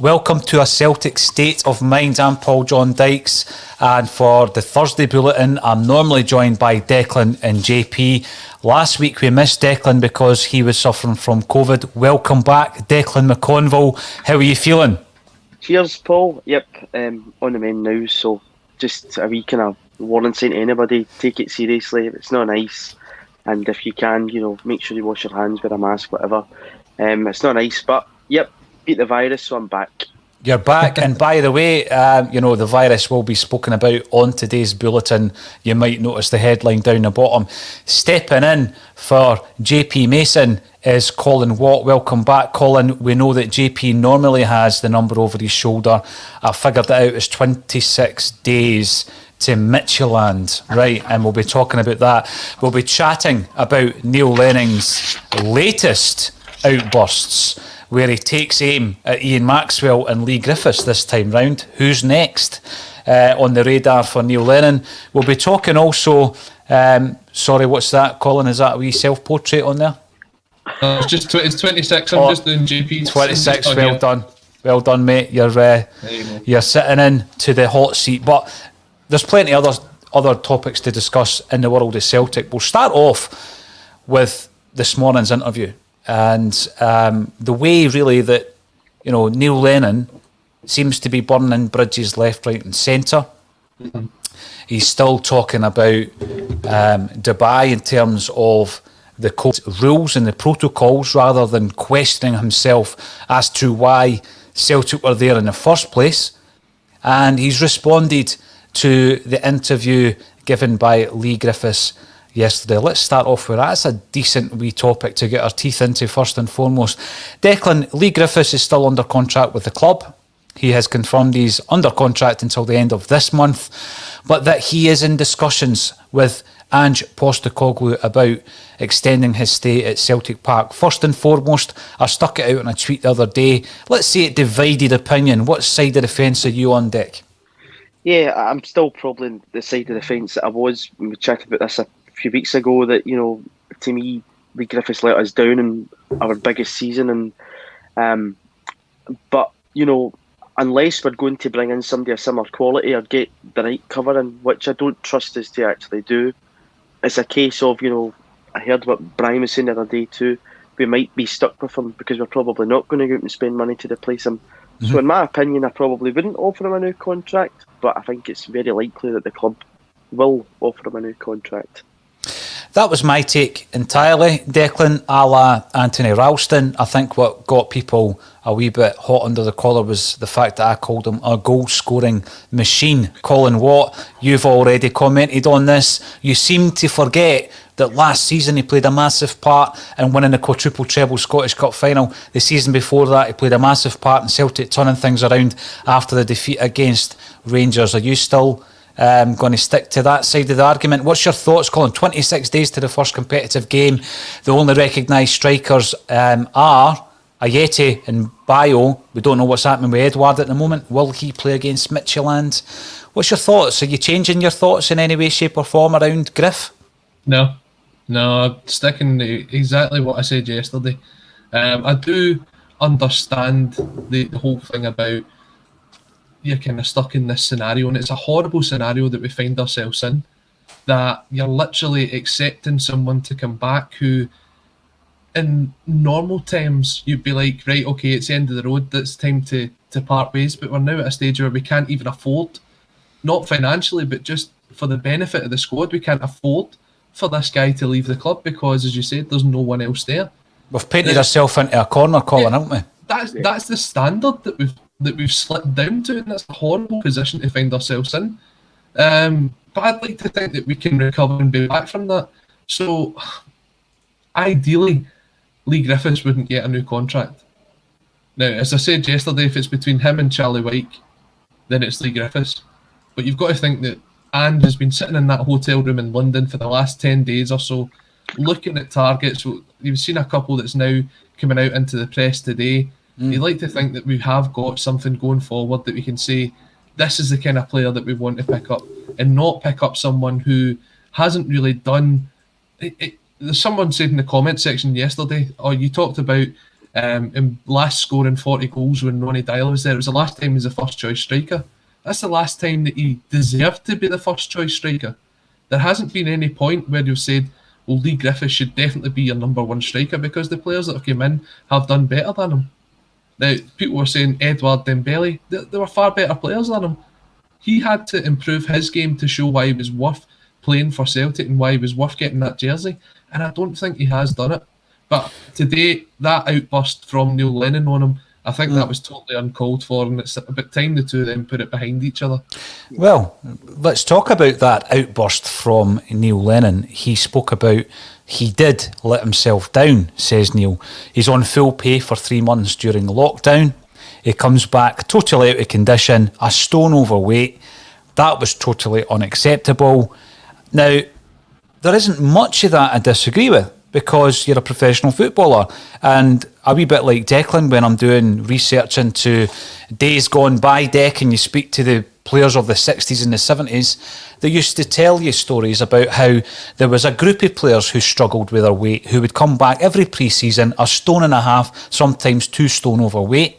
Welcome to a Celtic State of Mind. I'm Paul John Dykes, and for the Thursday Bulletin, I'm normally joined by Declan and JP. Last week we missed Declan because he was suffering from COVID. Welcome back, Declan McConville. How are you feeling? Cheers, Paul. Yep, on the mend now, so just a wee kind of warning saying to anybody, take it seriously. It's not nice, and if you can, make sure you wash your hands with a mask, whatever. It's not nice, but yep, beat the virus, so I'm back. You're back, and by the way, the virus will be spoken about on today's bulletin. You might notice the headline down the bottom. Stepping in for JP Mason is Colin Watt. Welcome back, Colin. We know that JP normally has the number over his shoulder. I figured it out. It's 26 days to Midtjylland, right? And we'll be talking about that. We'll be chatting about Neil Lennon's latest outbursts, where he takes aim at Ian Maxwell and Leigh Griffiths this time round. Who's next on the radar for Neil Lennon? We'll be talking also, sorry, what's that, Colin? Is that a wee self-portrait on there? It's 26, I'm just doing GP. 26, well done. Well done, mate. You're sitting in to the hot seat. But there's plenty of other topics to discuss in the world of Celtic. We'll start off with this morning's interview. And the way really that Neil Lennon seems to be burning bridges left, right and centre. Mm-hmm. He's still talking about Dubai in terms of the code's rules and the protocols, rather than questioning himself as to why Celtic were there in the first place. And he's responded to the interview given by Leigh Griffiths yesterday. Let's start off with that. That's a decent wee topic to get our teeth into first and foremost. Declan, Leigh Griffiths is still under contract with the club. He has confirmed he's under contract until the end of this month, but that he is in discussions with Ange Postecoglou about extending his stay at Celtic Park. First and foremost, I stuck it out on a tweet the other day. Let's say it divided opinion. What side of the fence are you on, Dick? Yeah, I'm still probably on the side of the fence that I was when we chatted about this a few weeks ago, that to me Leigh Griffiths let us down in our biggest season, and but unless we're going to bring in somebody of similar quality or get the right covering, which I don't trust us to actually do, it's a case of I heard what Brian was saying the other day too, we might be stuck with him because we're probably not going to go out and spend money to replace him. Mm-hmm. So in my opinion, I probably wouldn't offer him a new contract, but I think it's very likely that the club will offer him a new contract. That was my take entirely, Declan, a la Anthony Ralston. I think what got people a wee bit hot under the collar was the fact that I called him a goal-scoring machine. Colin Watt, you've already commented on this. You seem to forget that last season he played a massive part in winning the quadruple treble Scottish Cup final. The season before that he played a massive part in Celtic turning things around after the defeat against Rangers. Are you still going to stick to that side of the argument? What's your thoughts, Colin? 26 days to the first competitive game. The only recognised strikers are Ajeti and Bayo. We don't know what's happening with Edouard at the moment. Will he play against Midtjylland? What's your thoughts? Are you changing your thoughts in any way, shape or form around Griff? No, I'm sticking to exactly what I said yesterday. I do understand the whole thing about you're kind of stuck in this scenario, and it's a horrible scenario that we find ourselves in, that you're literally accepting someone to come back who in normal times you'd be like, right, okay, it's the end of the road, it's time to part ways, but we're now at a stage where we can't even afford, not financially but just for the benefit of the squad, we can't afford for this guy to leave the club because, as you said, there's no one else there. We've painted ourselves into a corner, Colin, haven't we? That's the standard that we've slipped down to, and that's a horrible position to find ourselves in. But I'd like to think that we can recover and be back from that. So, ideally, Leigh Griffiths wouldn't get a new contract. Now, as I said yesterday, if it's between him and Charlie Wyke, then it's Leigh Griffiths. But you've got to think that Ange has been sitting in that hotel room in London for the last 10 days or so, looking at targets. You've seen a couple that's now coming out into the press today. You'd like to think that we have got something going forward that we can say, this is the kind of player that we want to pick up, and not pick up someone who hasn't really done... Someone said in the comment section yesterday, you talked about And last scoring 40 goals when Ronnie Dyle was there. It was the last time he was the first choice striker. That's the last time that he deserved to be the first choice striker. There hasn't been any point where you've said, well, Leigh Griffiths should definitely be your number one striker, because the players that have come in have done better than him. Now, people were saying Edouard Dembele, they were far better players than him. He had to improve his game to show why he was worth playing for Celtic and why he was worth getting that jersey, and I don't think he has done it. But today, that outburst from Neil Lennon on him, I think that was totally uncalled for, and it's about time the two of them put it behind each other. Well, let's talk about that outburst from Neil Lennon. He spoke about he did let himself down, says Neil. He's on full pay for 3 months during lockdown. He comes back totally out of condition, a stone overweight. That was totally unacceptable. Now, there isn't much of that I disagree with, because you're a professional footballer, and a wee bit like Declan, when I'm doing research into days gone by, Dec, and you speak to the players of the 60s and the 70s, they used to tell you stories about how there was a group of players who struggled with their weight, who would come back every pre-season, a stone and a half, sometimes 2 stone overweight.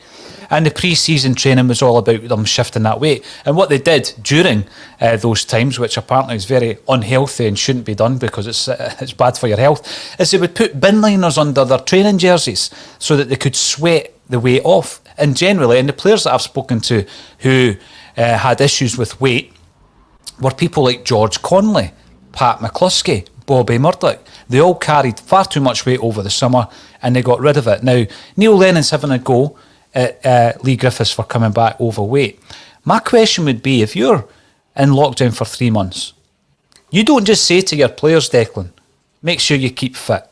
And the pre-season training was all about them shifting that weight. And what they did during those times, which apparently is very unhealthy and shouldn't be done because it's bad for your health, is they would put bin liners under their training jerseys so that they could sweat the weight off. And generally, and the players that I've spoken to who had issues with weight were people like George Conley, Pat McCluskey, Bobby Murdoch. They all carried far too much weight over the summer and they got rid of it. Now, Neil Lennon's having a go at Leigh Griffiths for coming back overweight. My question would be, if you're in lockdown for 3 months, you don't just say to your players, Declan, make sure you keep fit.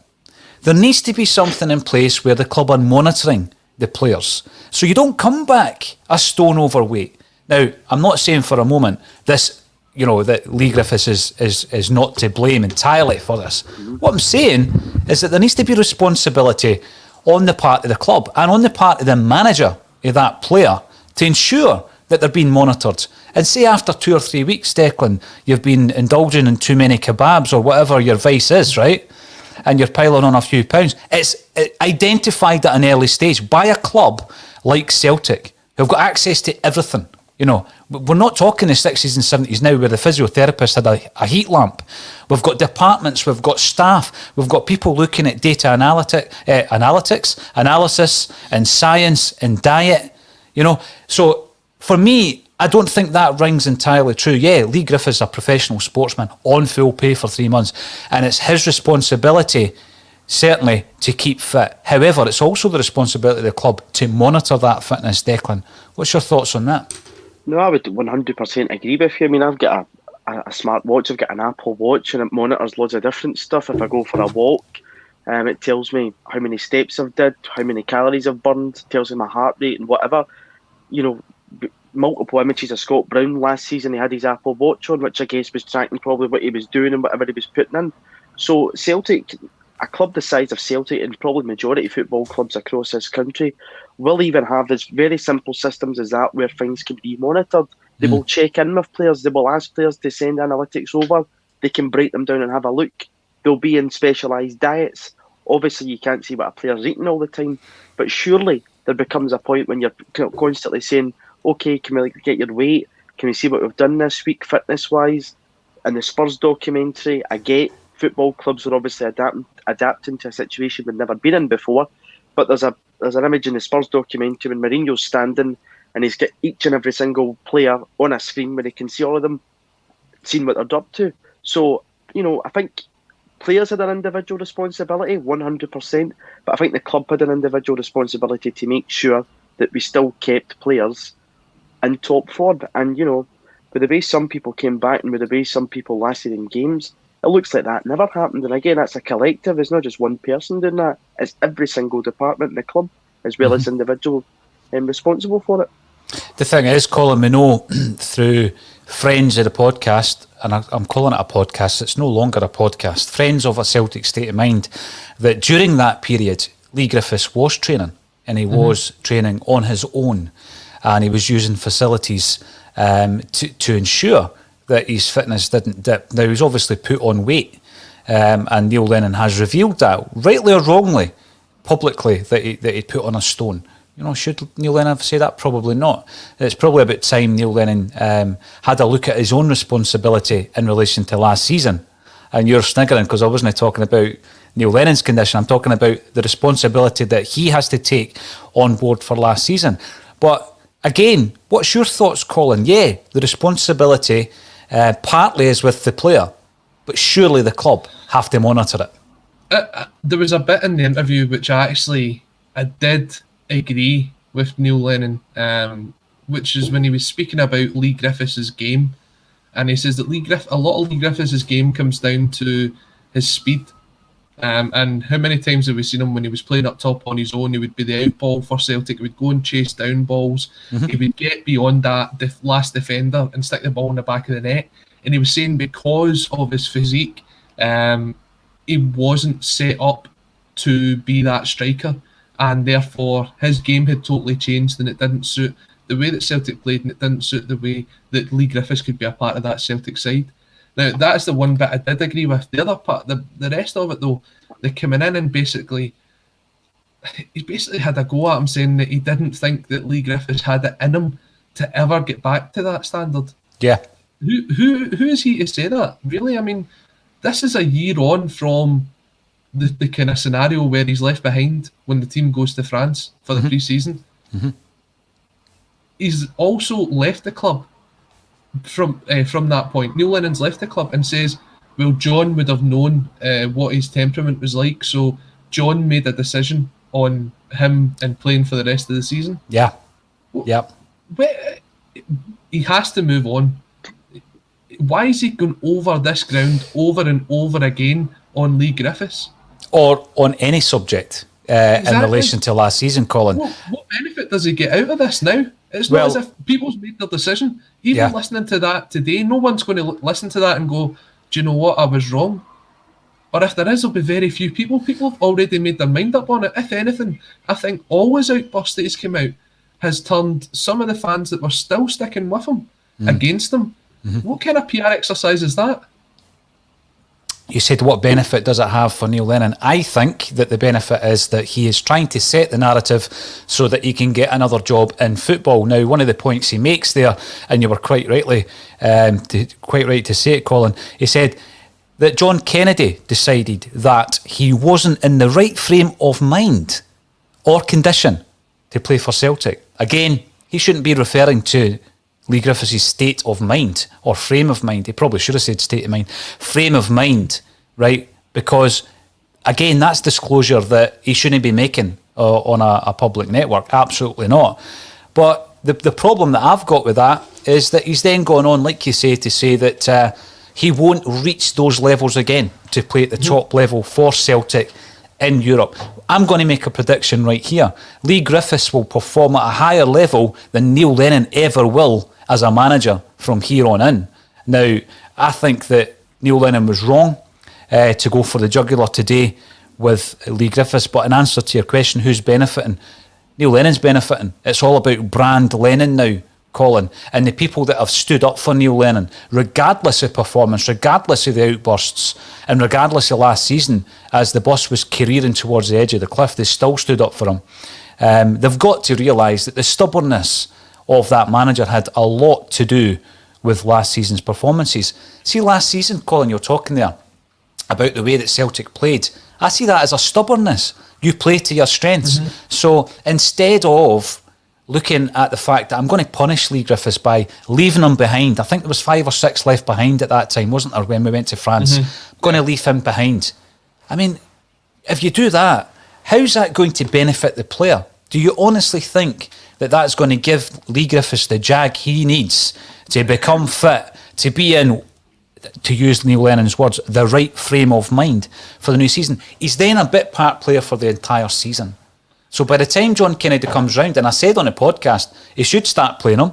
There needs to be something in place where the club are monitoring the players, so you don't come back a stone overweight. Now, I'm not saying for a moment this, that Leigh Griffiths is not to blame entirely for this. What I'm saying is that there needs to be responsibility on the part of the club and on the part of the manager of that player to ensure that they're being monitored. And say after 2 or 3 weeks, Declan, you've been indulging in too many kebabs or whatever your vice is, right? And you're piling on a few pounds. It's identified at an early stage by a club like Celtic, who've got access to everything. We're not talking the 60s and 70s now where the physiotherapist had a heat lamp. We've got departments, we've got staff, we've got people looking at data analysis, and science and diet. So for me, I don't think that rings entirely true. Yeah, Leigh Griffiths is a professional sportsman on full pay for 3 months, and it's his responsibility, certainly, to keep fit. However, it's also the responsibility of the club to monitor that fitness. Declan, what's your thoughts on that? No, I would 100% agree with you. I mean, I've got a smart watch, I've got an Apple Watch, and it monitors loads of different stuff. If I go for a walk, it tells me how many steps I've did, how many calories I've burned, it tells me my heart rate and whatever. Multiple images of Scott Brown last season, he had his Apple Watch on, which I guess was tracking probably what he was doing and whatever he was putting in. So Celtic, a club the size of Celtic, and probably majority of football clubs across this country, will even have this very simple systems as that, where things can be monitored. They will check in with players, they will ask players to send analytics over, they can break them down and have a look. They'll be in specialised diets. Obviously you can't see what a player's eating all the time, but surely there becomes a point when you're constantly saying, okay, can we get your weight? Can we see what we've done this week fitness wise? In the Spurs documentary, I get football clubs are obviously adapting to a situation we've never been in before, but there's an image in the Spurs documentary when Mourinho's standing and he's got each and every single player on a screen where he can see all of them, seeing what they're up to. So, I think players had an individual responsibility, 100%, but I think the club had an individual responsibility to make sure that we still kept players in top form. And, with the way some people came back and with the way some people lasted in games, it looks like that never happened. And again, that's a collective. It's not just one person doing that. It's every single department in the club, as well as individual responsible for it. The thing is, Colin, we know through friends of the podcast, and I'm calling it a podcast, it's no longer a podcast, friends of a Celtic state of mind, that during that period, Leigh Griffiths was training, and he was training on his own, and he was using facilities to ensure that his fitness didn't dip. Now, he's obviously put on weight, and Neil Lennon has revealed that, rightly or wrongly, publicly that he'd put on a stone. You know, should Neil Lennon have said that? Probably not. It's probably about time Neil Lennon had a look at his own responsibility in relation to last season. And you're sniggering because I wasn't talking about Neil Lennon's condition. I'm talking about the responsibility that he has to take on board for last season. But again, what's your thoughts, Colin? Yeah, the responsibility partly is with the player, but surely the club have to monitor it. There was a bit in the interview which I did agree with Neil Lennon, which is when he was speaking about Leigh Griffiths' game, and he says that a lot of Leigh Griffiths' game comes down to his speed. And how many times have we seen him when he was playing up top on his own? He would be the out ball for Celtic. He would go and chase down balls. Mm-hmm. He would get beyond that last defender and stick the ball in the back of the net. And he was saying because of his physique, he wasn't set up to be that striker, and therefore his game had totally changed, and it didn't suit the way that Celtic played, and it didn't suit the way that Leigh Griffiths could be a part of that Celtic side. Now, that's the one bit I did agree with. The other part, the rest of it though, they coming in and he basically had a go at him, saying that he didn't think that Leigh Griffiths had it in him to ever get back to that standard. Yeah. Who is he to say that? Really? I mean, this is a year on from the kind of scenario where he's left behind when the team goes to France for the pre-season. Mm-hmm. He's also left the club from that point. Neil Lennon's left the club and says, well, John would have known what his temperament was like, so John made a decision on him and playing for the rest of the season. Yeah. Yep. He has to move on. Why is he going over this ground over and over again on Leigh Griffiths? Or on any subject exactly. In relation to last season, Colin. What benefit does he get out of this now? It's not as if people's made their decision. Even listening to that today, no one's going to listen to that and go, do you know what, I was wrong? Or if there is, there'll be very few people. People have already made their mind up on it. If anything, I think all his outburst that has come out has turned some of the fans that were still sticking with him against him. Mm-hmm. What kind of PR exercise is that? You said, what benefit does it have for Neil Lennon? I think that the benefit is that he is trying to set the narrative so that he can get another job in football. Now, one of the points he makes there, and you were quite right to say it, Colin, he said that John Kennedy decided that he wasn't in the right frame of mind or condition to play for Celtic. Again, he shouldn't be referring to Leigh Griffiths' state of mind or frame of mind. He probably should have said state of mind. Frame of mind, right? Because, again, that's disclosure that he shouldn't be making on a public network. Absolutely not. But the problem that I've got with that is that he's then gone on, like you say, to say that he won't reach those levels again to play at the top level for Celtic in Europe. I'm going to make a prediction right here. Leigh Griffiths will perform at a higher level than Neil Lennon ever will as a manager from here on in. Now, I think that Neil Lennon was wrong to go for the jugular today with Leigh Griffiths, but in answer to your question, who's benefiting? Neil Lennon's benefiting. It's all about brand Lennon now, Colin, and the people that have stood up for Neil Lennon, regardless of performance, regardless of the outbursts, and regardless of last season, as the bus was careering towards the edge of the cliff, they still stood up for him. They've got to realise that the stubbornness of that manager had a lot to do with last season's performances. See, last season, Colin, you're talking there about the way that Celtic played. I see that as a stubbornness. You play to your strengths. Mm-hmm. So instead of looking at the fact that I'm going to punish Leigh Griffiths by leaving him behind, I think there was 5 or 6 left behind at that time, wasn't there, when we went to France? Mm-hmm. I'm going to leave him behind. I mean, if you do that, how's that going to benefit the player? Do you honestly think that that's going to give Leigh Griffiths the jag he needs to become fit, to be in, to use Neil Lennon's words, the right frame of mind for the new season? He's then a bit part player for the entire season. So by the time John Kennedy comes round, and I said on the podcast, he should start playing him,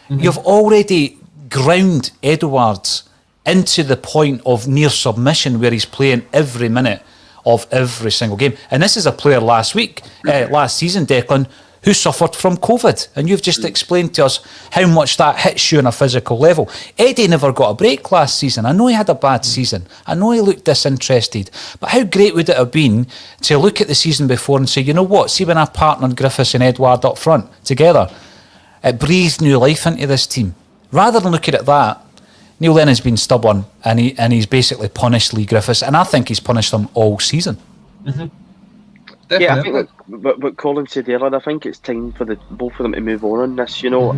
you've already ground Edwards into the point of near submission where he's playing every minute of every single game. And this is a player last season, Declan, who suffered from COVID. And you've just explained to us how much that hits you on a physical level. Eddie never got a break last season. I know he had a bad season. I know he looked disinterested. But how great would it have been to look at the season before and say, you know what, see when I partnered Griffiths and Edouard up front together, it breathed new life into this team. Rather than looking at that, Neil Lennon's been stubborn and he's basically punished Leigh Griffiths, and I think he's punished them all season. Mm-hmm. Yeah, I think what Colin said earlier, I think it's time for both of them to move on this. You know,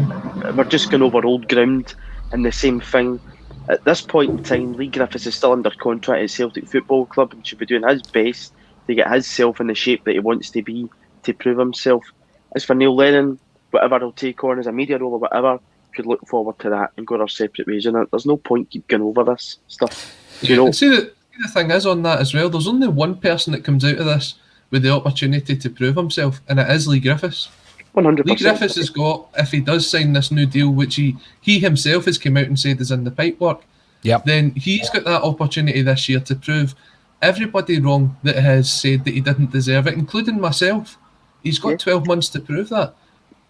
we're just going over old ground and the same thing. At this point in time, Leigh Griffiths is still under contract at Celtic Football Club and should be doing his best to get himself in the shape that he wants to be to prove himself. As for Neil Lennon, whatever he'll take on as a media role or whatever, could look forward to that and go our separate ways. And there's no point keep going over this stuff. You know. See, the thing is on that as well, there's only one person that comes out of this with the opportunity to prove himself, and it is Leigh Griffiths. 100%. Leigh Griffiths has got, if he does sign this new deal, which he himself has come out and said is in the pipework, then he's got that opportunity this year to prove everybody wrong that has said that he didn't deserve it, including myself. He's got 12 months to prove that.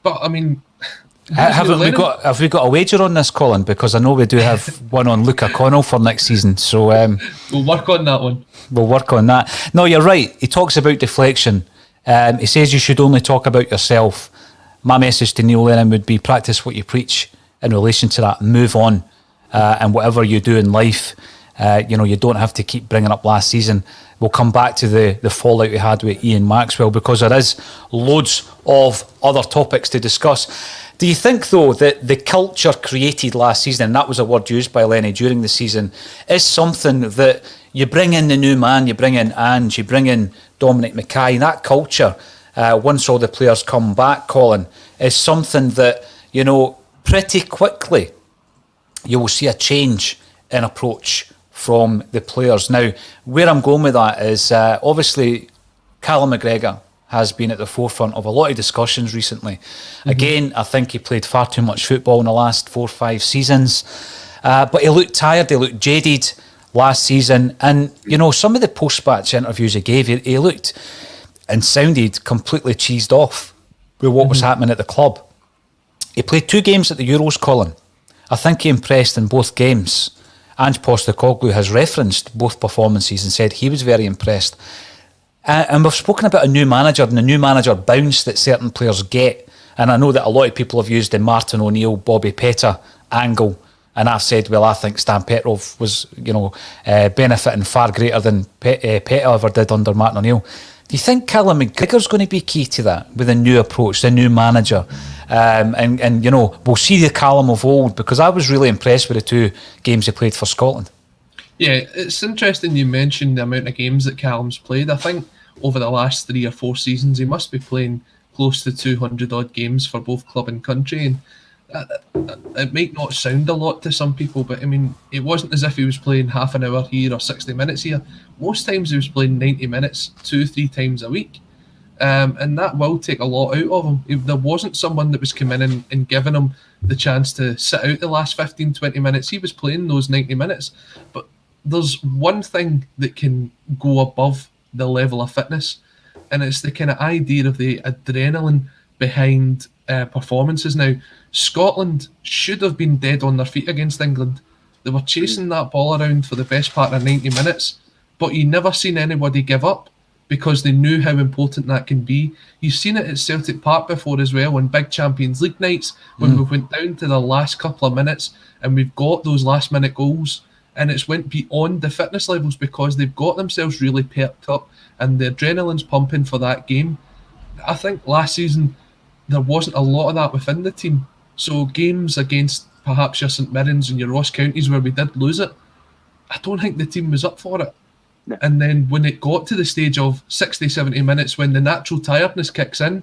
But, I mean... Have we got a wager on this, Colin? Because I know we do have one on Luke O'Connell for next season. So we'll work on that one. We'll work on that. No, you're right. He talks about deflection. He says you should only talk about yourself. My message to Neil Lennon would be practice what you preach in relation to that. Move on. And whatever you do in life, you don't have to keep bringing up last season. We'll come back to the fallout we had with Ian Maxwell because there is loads of other topics to discuss. Do you think, though, that the culture created last season, and that was a word used by Lenny during the season, is something that you bring in the new man, you bring in Ange, you bring in Dominic Mackay, that culture, once all the players come back, Colin, is something that, pretty quickly you will see a change in approach from the players. Now, where I'm going with that is obviously Callum McGregor has been at the forefront of a lot of discussions recently. Again, I think he played far too much football in the last 4 or 5 seasons. But he looked tired, he looked jaded last season. And, some of the post-match interviews he gave, he looked and sounded completely cheesed off with what was happening at the club. He played 2 games at the Euros, Colin. I think he impressed in both games. Ange Postecoglou has referenced both performances and said he was very impressed. And we've spoken about a new manager and the new manager bounce that certain players get. And I know that a lot of people have used the Martin O'Neill, Bobby Petta angle. And I've said, well, I think Stan Petrov was, benefiting far greater than Petta ever did under Martin O'Neill. Do you think Callum McGregor's going to be key to that with a new approach, the new manager? And we'll see the Callum of old, because I was really impressed with the 2 games he played for Scotland. Yeah, it's interesting you mentioned the amount of games that Callum's played. I think over the last 3 or 4 seasons, he must be playing close to 200 odd games for both club and country. And it might not sound a lot to some people, but I mean, it wasn't as if he was playing half an hour here or 60 minutes here. Most times he was playing 90 minutes 2-3 times a week. And that will take a lot out of him. If there wasn't someone that was coming in and giving him the chance to sit out the last 15-20 minutes, he was playing those 90 minutes. But there's one thing that can go above the level of fitness, and it's the kind of idea of the adrenaline behind performances. Now, Scotland should have been dead on their feet against England. They were chasing that ball around for the best part of 90 minutes, but you never seen anybody give up because they knew how important that can be. You've seen it at Celtic Park before as well, on big Champions League nights, when we went down to the last couple of minutes and we've got those last minute goals, and it's went beyond the fitness levels because they've got themselves really perked up and the adrenaline's pumping for that game. I think last season there wasn't a lot of that within the team. So games against perhaps your St Mirrens and your Ross Counties where we did lose it, I don't think the team was up for it. No. And then when it got to the stage of 60, 70 minutes, when the natural tiredness kicks in,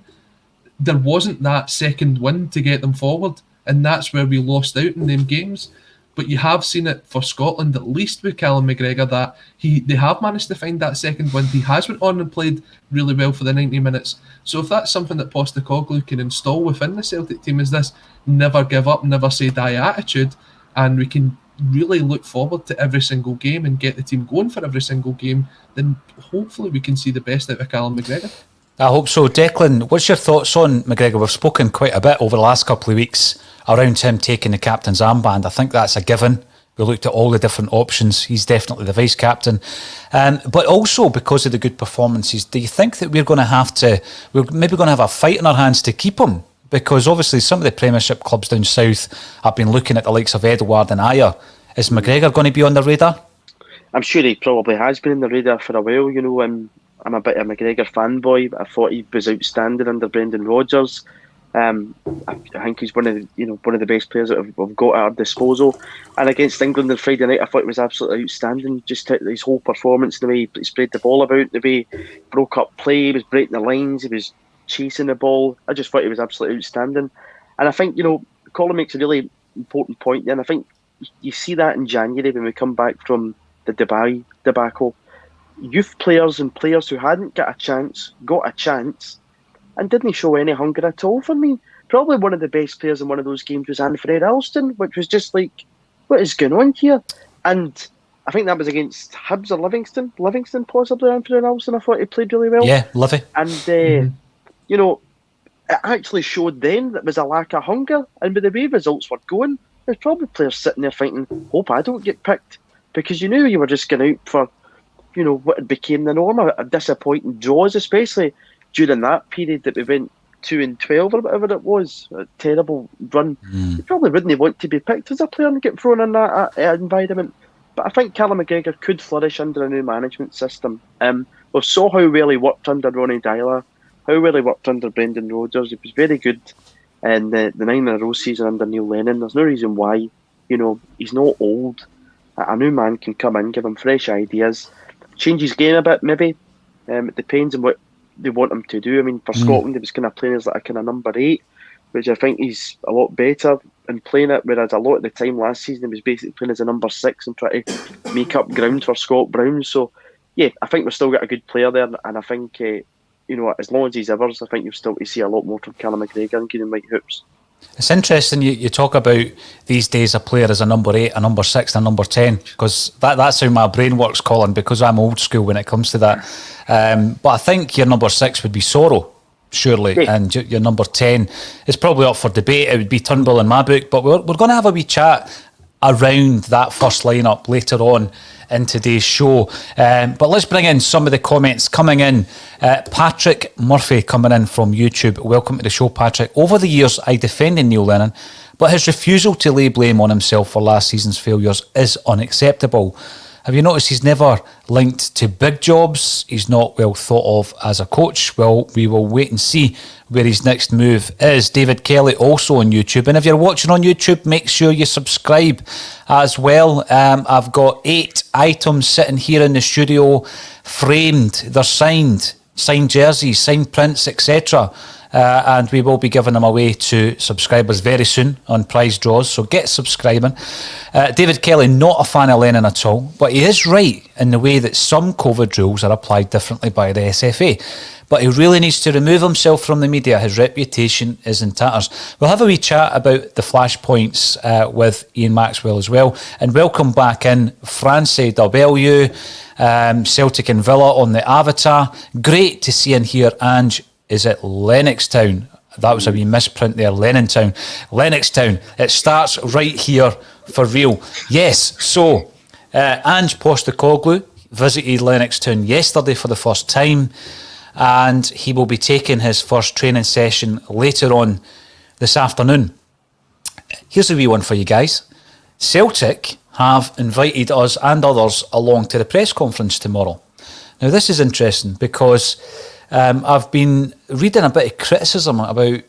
there wasn't that second wind to get them forward. And that's where we lost out in them games. But you have seen it for Scotland, at least with Callum McGregor, that they have managed to find that second wind. He has went on and played really well for the 90 minutes. So if that's something that Postecoglou can install within the Celtic team, is this never give up, never say die attitude, and we can really look forward to every single game and get the team going for every single game, then hopefully we can see the best out of Callum McGregor. I hope so. Declan, what's your thoughts on McGregor? We've spoken quite a bit over the last couple of weeks around him taking the captain's armband. I think that's a given. We looked at all the different options. He's definitely the vice-captain. But also because of the good performances, do you think that we're maybe going to have a fight in our hands to keep him? Because obviously some of the Premiership clubs down south have been looking at the likes of Edouard and Ayer. Is McGregor going to be on the radar? I'm sure he probably has been on the radar for a while. You know, I'm a bit of a McGregor fanboy, but I thought he was outstanding under Brendan Rodgers. I think he's one of the best players that we've got at our disposal. And against England on Friday night, I thought he was absolutely outstanding. Just his whole performance, the way he spread the ball about, the way he broke up play, he was breaking the lines, he was chasing the ball. I just thought he was absolutely outstanding. And I think, Colin makes a really important point there. And I think you see that in January when we come back from the Dubai debacle. Youth players and players who hadn't got a chance and didn't show any hunger at all for me. Probably one of the best players in one of those games was Anfred Alston, which was just like, what is going on here? And I think that was against Hibs or Livingston possibly, Anfred Alston. I thought he played really well. Yeah, Livy. And, it actually showed then that there was a lack of hunger. And with the way results were going, there's probably players sitting there thinking, hope I don't get picked. Because you knew you were just going out for, what became the norm, a disappointing draws, especially during that period that we went 2-12 or whatever it was, a terrible run. You probably wouldn't want to be picked as a player and get thrown in that environment. But I think Callum McGregor could flourish under a new management system. We saw how well he worked under Ronnie Dyler, how well he worked under Brendan Rodgers. He was very good in the 9-in-a-row season under Neil Lennon. There's no reason why. He's not old. A new man can come in, give him fresh ideas, change his game a bit maybe. It depends on what they want him to do. I mean, for Scotland, he was kind of playing as like a kind of number 8, which I think he's a lot better in playing it, whereas a lot of the time last season he was basically playing as a number 6 and trying to make up ground for Scott Brown. So, yeah, I think we've still got a good player there, and I think, as long as he's ours, I think you'll still see a lot more from Callum McGregor and Keenan White Hoops. It's interesting you talk about these days a player as a number 8, a number 6 and a number 10, because that's how my brain works, Colin, because I'm old school when it comes to that. But I think your number 6 would be Sorrow, surely, yeah. And your number 10 is probably up for debate. It would be Turnbull in my book, but we're going to have a wee chat around that first lineup later on in today's show. But let's bring in some of the comments coming in. Patrick Murphy coming in from YouTube. Welcome to the show, Patrick. Over the years, I defended Neil Lennon, but his refusal to lay blame on himself for last season's failures is unacceptable. Have you noticed he's never linked to big jobs? He's not well thought of as a coach. Well, we will wait and see where his next move is. David Kelly also on YouTube. And if you're watching on YouTube, make sure you subscribe as well. I've got 8 items sitting here in the studio, framed. They're signed jerseys, signed prints, etc. And we will be giving them away to subscribers very soon on prize draws, so get subscribing. David Kelly, not a fan of Lennon at all, but he is right in the way that some COVID rules are applied differently by the SFA. But he really needs to remove himself from the media. His reputation is in tatters. We'll have a wee chat about the flashpoints with Ian Maxwell as well. And welcome back in France W, Celtic and Villa on the Avatar. Great to see in here, Ange. Is it Lennoxtown? That was a wee misprint there, Lennontown. Lennoxtown. It starts right here for real. Yes, so Ange Postecoglou visited Lennoxtown yesterday for the first time, and he will be taking his first training session later on this afternoon. Here's a wee one for you guys. Celtic have invited us and others along to the press conference tomorrow. Now, this is interesting because I've been reading a bit of criticism about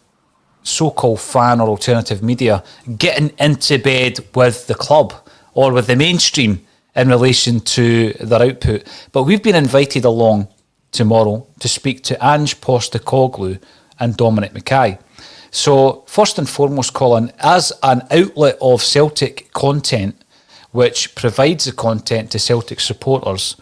so-called fan or alternative media getting into bed with the club or with the mainstream in relation to their output. But we've been invited along tomorrow to speak to Ange Postecoglou and Dominic Mackay. So first and foremost, Colin, as an outlet of Celtic content which provides the content to Celtic supporters,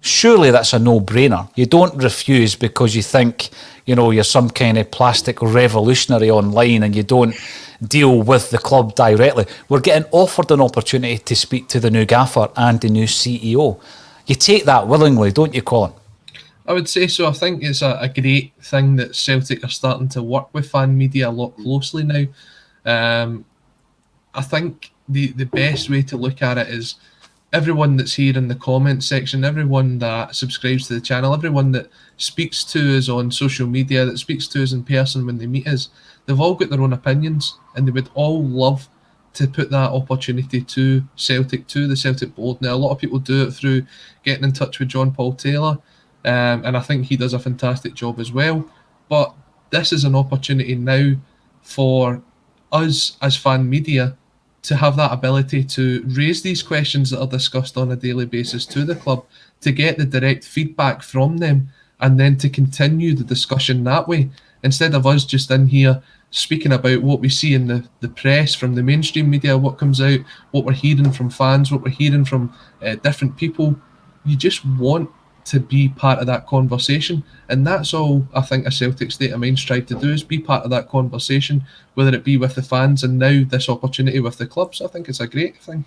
surely that's a no-brainer. You don't refuse because you think, you're some kind of plastic revolutionary online and you don't deal with the club directly. We're getting offered an opportunity to speak to the new gaffer and the new CEO. You take that willingly, don't you, Colin? I would say so. I think it's a great thing that Celtic are starting to work with fan media a lot closely now. I think the best way to look at it is everyone that's here in the comment section, everyone that subscribes to the channel, everyone that speaks to us on social media, that speaks to us in person when they meet us, they've all got their own opinions, and they would all love to put that opportunity to Celtic, to the Celtic board. Now, a lot of people do it through getting in touch with John Paul Taylor, and I think he does a fantastic job as well. But this is an opportunity now for us as fan media to have that ability to raise these questions that are discussed on a daily basis to the club, to get the direct feedback from them, and then to continue the discussion that way, instead of us just in here speaking about what we see in the press, from the mainstream media, what comes out, what we're hearing from fans, what we're hearing from different people. You just want to be part of that conversation, and that's all I think a Celtic State of Mind's tried to do, is be part of that conversation, whether it be with the fans and now this opportunity with the clubs. I think it's a great thing.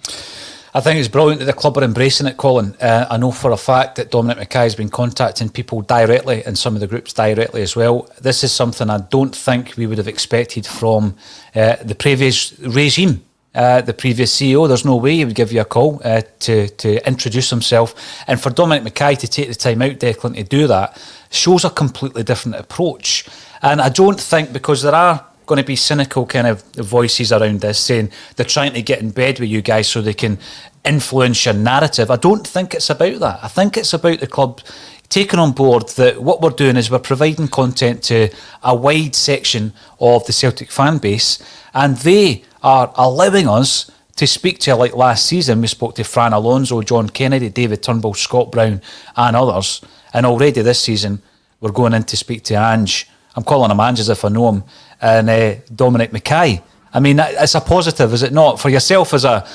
I think it's brilliant that the club are embracing it, Colin. I know for a fact that Dominic Mackay has been contacting people directly, and some of the groups directly as well. This is something I don't think we would have expected from the previous regime. The previous CEO, there's no way he would give you a call to introduce himself. And for Dominic Mackay to take the time out, Declan, to do that, shows a completely different approach. And I don't think, because there are going to be cynical kind of voices around this saying they're trying to get in bed with you guys so they can influence your narrative. I don't think it's about that. I think it's about the club taking on board that what we're doing is we're providing content to a wide section of the Celtic fan base, and they are allowing us to speak to, like last season, we spoke to Fran Alonso, John Kennedy, David Turnbull, Scott Brown and others, and already this season we're going in to speak to Ange. I'm calling him Ange as if I know him, and Dominic Mackay. I mean, it's a positive, is it not? For yourself as a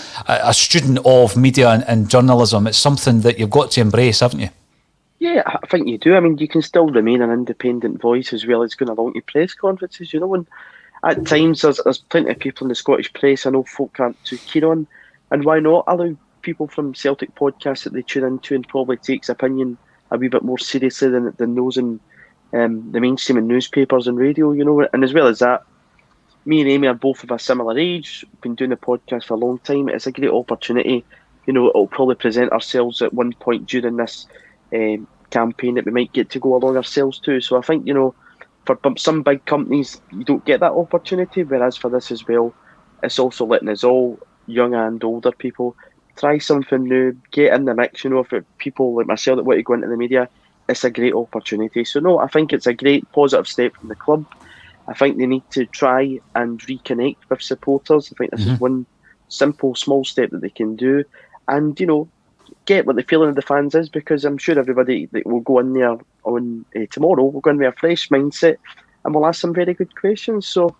student of media and journalism, it's something that you've got to embrace, haven't you? Yeah, I think you do. I mean, you can still remain an independent voice as well as going along to press conferences, you know, and at times there's plenty of people in the Scottish press I know folk aren't too keen on, and why not allow people from Celtic podcasts that they tune into and probably takes opinion a wee bit more seriously than those in the mainstream and newspapers and radio, you know. And as well as that, me and Amy are both of a similar age, been doing the podcast for a long time. It's a great opportunity, you know. It'll probably present ourselves at one point during this campaign that we might get to go along ourselves too. So I think, you know, for some big companies you don't get that opportunity, whereas for this as well, it's also letting us all, young and older people, try something new, get in the mix. You know, for people like myself that want to go into the media, it's a great opportunity. So no, I think it's a great positive step from the club. I think they need to try and reconnect with supporters. I think this is one simple, small step that they can do, and, you know, get what the feeling of the fans is, because I'm sure everybody that will go in there on tomorrow will go in with a fresh mindset, and we'll ask some very good questions. So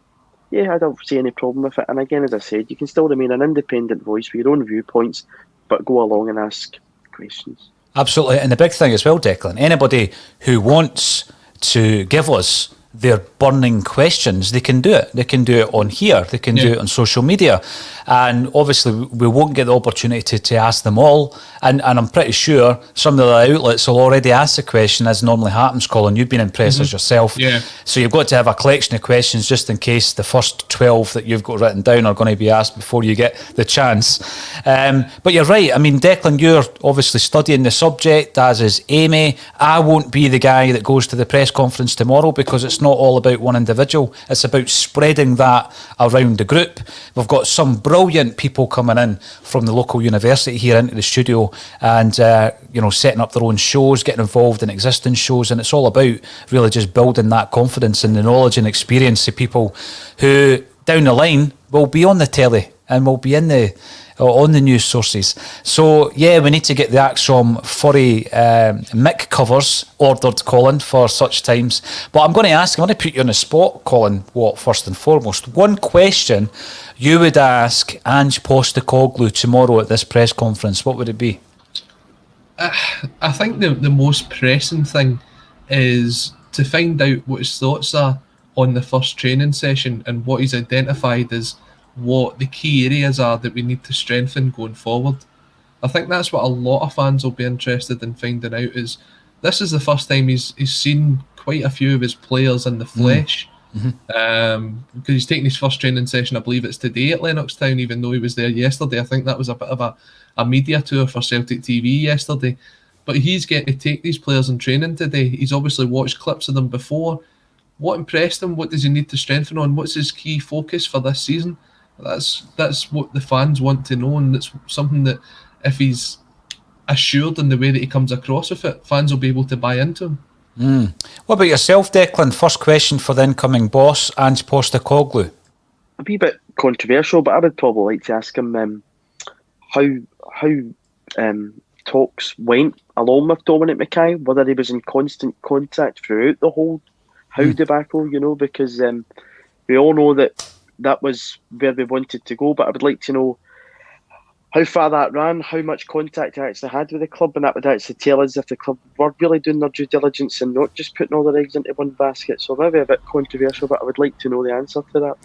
yeah, I don't see any problem with it. And again, as I said, you can still remain an independent voice with your own viewpoints, but go along and ask questions. Absolutely. And the big thing as well, Declan, anybody who wants to give us their burning questions, they can do it. They can do it on here. They can do it on social media. And obviously we won't get the opportunity to ask them all. And I'm pretty sure some of the outlets will already ask the question, as normally happens, Colin. You've been in pressers yourself. Yeah. So you've got to have a collection of questions just in case the first 12 that you've got written down are going to be asked before you get the chance. But you're right. I mean, Declan, you're obviously studying the subject, as is Amy. I won't be the guy that goes to the press conference tomorrow, because it's not all about one individual. It's about spreading that around the group. We've got some brilliant people coming in from the local university here into the studio, and you know, setting up their own shows, getting involved in existing shows, and it's all about really just building that confidence and the knowledge and experience of people who down the line will be on the telly and will be in the on the news sources. So yeah, we need to get the ACSOM furry mic covers ordered, Colin, for such times. But I'm going to put you on the spot, Colin, first and foremost, one question you would ask Ange Postecoglou tomorrow at this press conference, what would it be? I think the most pressing thing is to find out what his thoughts are on the first training session and what he's identified as what the key areas are that we need to strengthen going forward. I think that's what a lot of fans will be interested in finding out, is this is the first time he's seen quite a few of his players in the flesh. Because he's taking his first training session, I believe it's today at Lennoxtown, even though he was there yesterday. I think that was a bit of a media tour for Celtic TV yesterday. But he's getting to take these players in training today. He's obviously watched clips of them before. What impressed him? What does he need to strengthen on? What's his key focus for this season? That's what the fans want to know, and it's something that if he's assured in the way that he comes across with it, fans will be able to buy into him. What about yourself, Declan? First question for the incoming boss, Ange Postecoglou. A wee bit controversial, but I would probably like to ask him how talks went along with Dominic Mackay, whether he was in constant contact throughout the whole Howe debacle, because we all know that was where they wanted to go, but I would like to know how far that ran, how much contact he actually had with the club, and that would actually tell us if the club were really doing their due diligence and not just putting all their eggs into one basket. So maybe a bit controversial, but I would like to know the answer to that.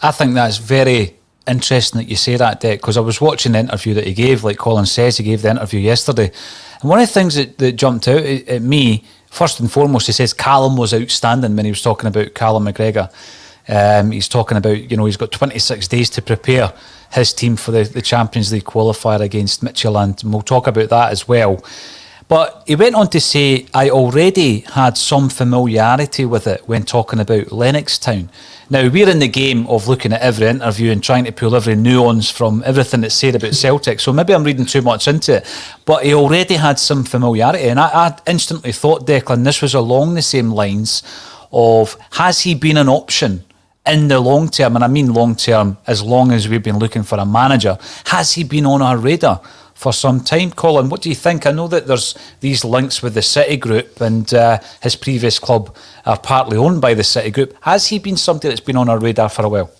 I think that's very interesting that you say that, Dec, because I was watching the interview that he gave. Like Colin says, he gave the interview yesterday, and one of the things that jumped out at me, first and foremost, he says Callum was outstanding when he was talking about Callum McGregor. He's talking about, he's got 26 days to prepare his team for the Champions League qualifier against Midtjylland, and we'll talk about that as well. But he went on to say, I already had some familiarity with it when talking about Lennoxtown. Now, we're in the game of looking at every interview and trying to pull every nuance from everything that's said about Celtic, so maybe I'm reading too much into it, but he already had some familiarity, and I instantly thought, Declan, this was along the same lines of, has he been an option in the long term? And I mean long term, as long as we've been looking for a manager. Has he been on our radar for some time? Colin, what do you think? I know that there's these links with the City Group, and his previous club are partly owned by the City Group. Has he been something that's been on our radar for a while?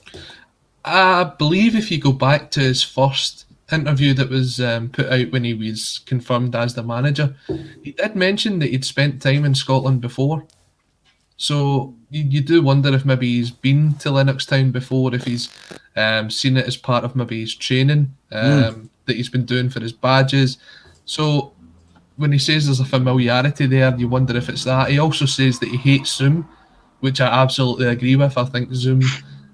I believe if you go back to his first interview that was put out when he was confirmed as the manager, he did mention that he'd spent time in Scotland before. So you do wonder if maybe he's been to Lennoxtown before, if he's seen it as part of maybe his training that he's been doing for his badges. So when he says there's a familiarity there, you wonder if it's that. He also says that he hates Zoom, which I absolutely agree with. I think Zoom,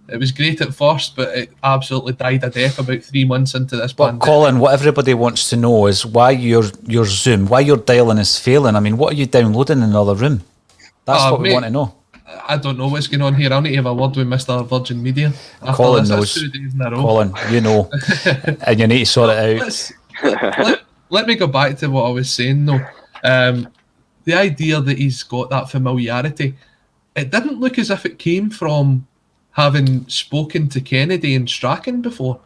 it was great at first, but it absolutely died a death about 3 months into this pandemic. But Colin, what everybody wants to know is why your Zoom, why your dialing is failing. I mean, what are you downloading in another room? That's what we want to know. I don't know what's going on here. I'll need to have a word with Mr. Virgin Media. Colin knows. 2 days in a row. Colin, you know. And you need to sort it out. Let me go back to what I was saying, though. The idea that he's got that familiarity, it didn't look as if it came from having spoken to Kennedy and Strachan before.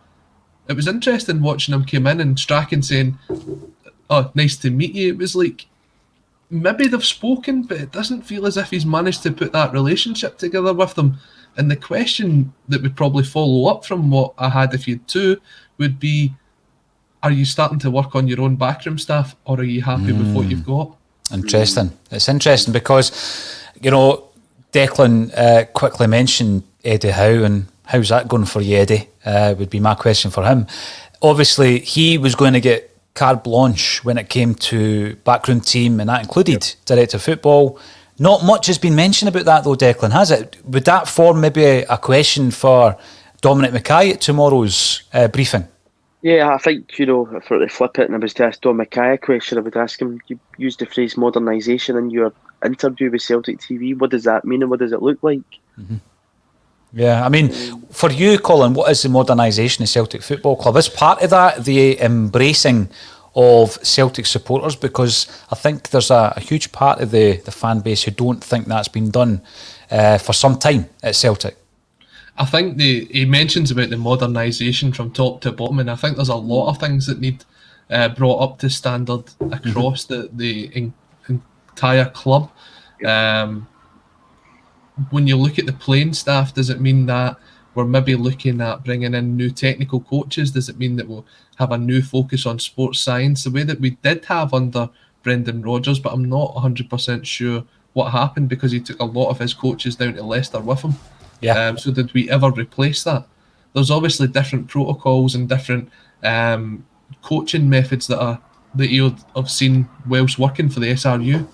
It was interesting watching him come in and Strachan saying, "Oh, nice to meet you." It was like, maybe they've spoken, but it doesn't feel as if he's managed to put that relationship together with them. And the question that would probably follow up from what I had if you too would be, are you starting to work on your own backroom staff, or are you happy with what you've got? Interesting. It's interesting because, Declan quickly mentioned Eddie Howe, and how's that going for you, Eddie? Would be my question for him. Obviously, he was going to get carte blanche when it came to backroom team, and that included director of football. Not much has been mentioned about that though, Declan, has it? Would that form maybe a question for Dominic Mackay at tomorrow's briefing? Yeah, I think, if I were to flip it and I was to ask Dom Mackay a question, I would ask him, you used the phrase modernisation in your interview with Celtic TV. What does that mean and what does it look like? Mm-hmm. Yeah, I mean, for you, Colin, what is the modernisation of Celtic Football Club? Is part of that the embracing of Celtic supporters? Because I think there's a huge part of the fan base who don't think that's been done for some time at Celtic. I think he mentions about the modernisation from top to bottom, and I think there's a lot of things that need brought up to standard across the entire club. When you look at the playing staff, does it mean that we're maybe looking at bringing in new technical coaches? Does it mean that we'll have a new focus on sports science, the way that we did have under Brendan Rodgers? But I'm not 100% sure what happened, because he took a lot of his coaches down to Leicester with him. Yeah. So did we ever replace that? There's obviously different protocols and different coaching methods that you have seen whilst working for the SRU.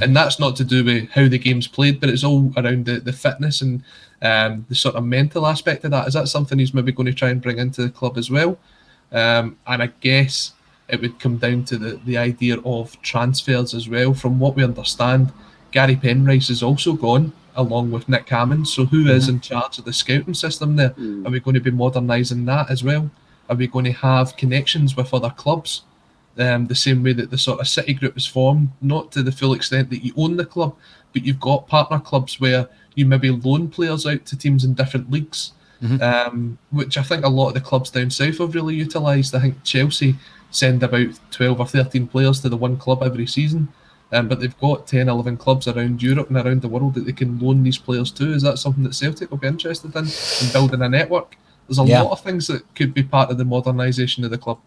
And that's not to do with how the game's played, but it's all around the fitness and the sort of mental aspect of that. Is that something he's maybe going to try and bring into the club as well? And I guess it would come down to the idea of transfers as well. From what we understand, Gary Penrice is also gone, along with Nick Hammond. So who is in charge of the scouting system there? Are we going to be modernising that as well? Are we going to have connections with other clubs? The same way that the sort of City group is formed, not to the full extent that you own the club, but you've got partner clubs where you maybe loan players out to teams in different leagues, which I think a lot of the clubs down south have really utilised. I think Chelsea send about 12 or 13 players to the one club every season, but they've got 10, 11 clubs around Europe and around the world that they can loan these players to. Is that something that Celtic will be interested in building a network? There's a lot of things that could be part of the modernisation of the club.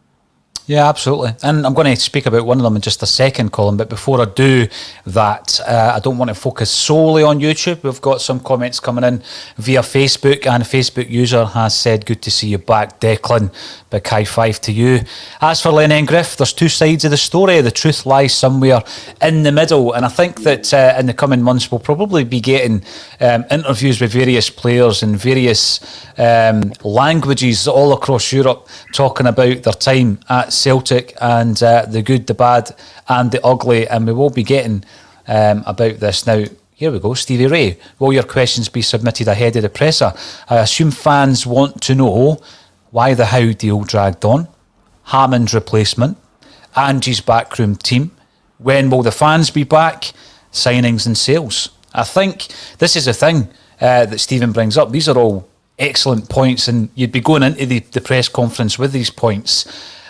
Yeah, absolutely. And I'm going to speak about one of them in just a second, Colin. But before I do that, I don't want to focus solely on YouTube. We've got some comments coming in via Facebook, and a Facebook user has said, "Good to see you back, Declan. Big high five to you." As for Lennon Griff, there's two sides of the story. The truth lies somewhere in the middle. And I think that in the coming months, we'll probably be getting interviews with various players in various languages all across Europe, talking about their time at Celtic and the good, the bad and the ugly, and we will be getting about this. Now, here we go. Stevie Ray, will your questions be submitted ahead of the presser? I assume fans want to know why the Howe deal dragged on, Hammond's replacement, Ange's backroom team, when will the fans be back, signings and sales. I think this is the thing that Stephen brings up. These are all excellent points, and you'd be going into the press conference with these points,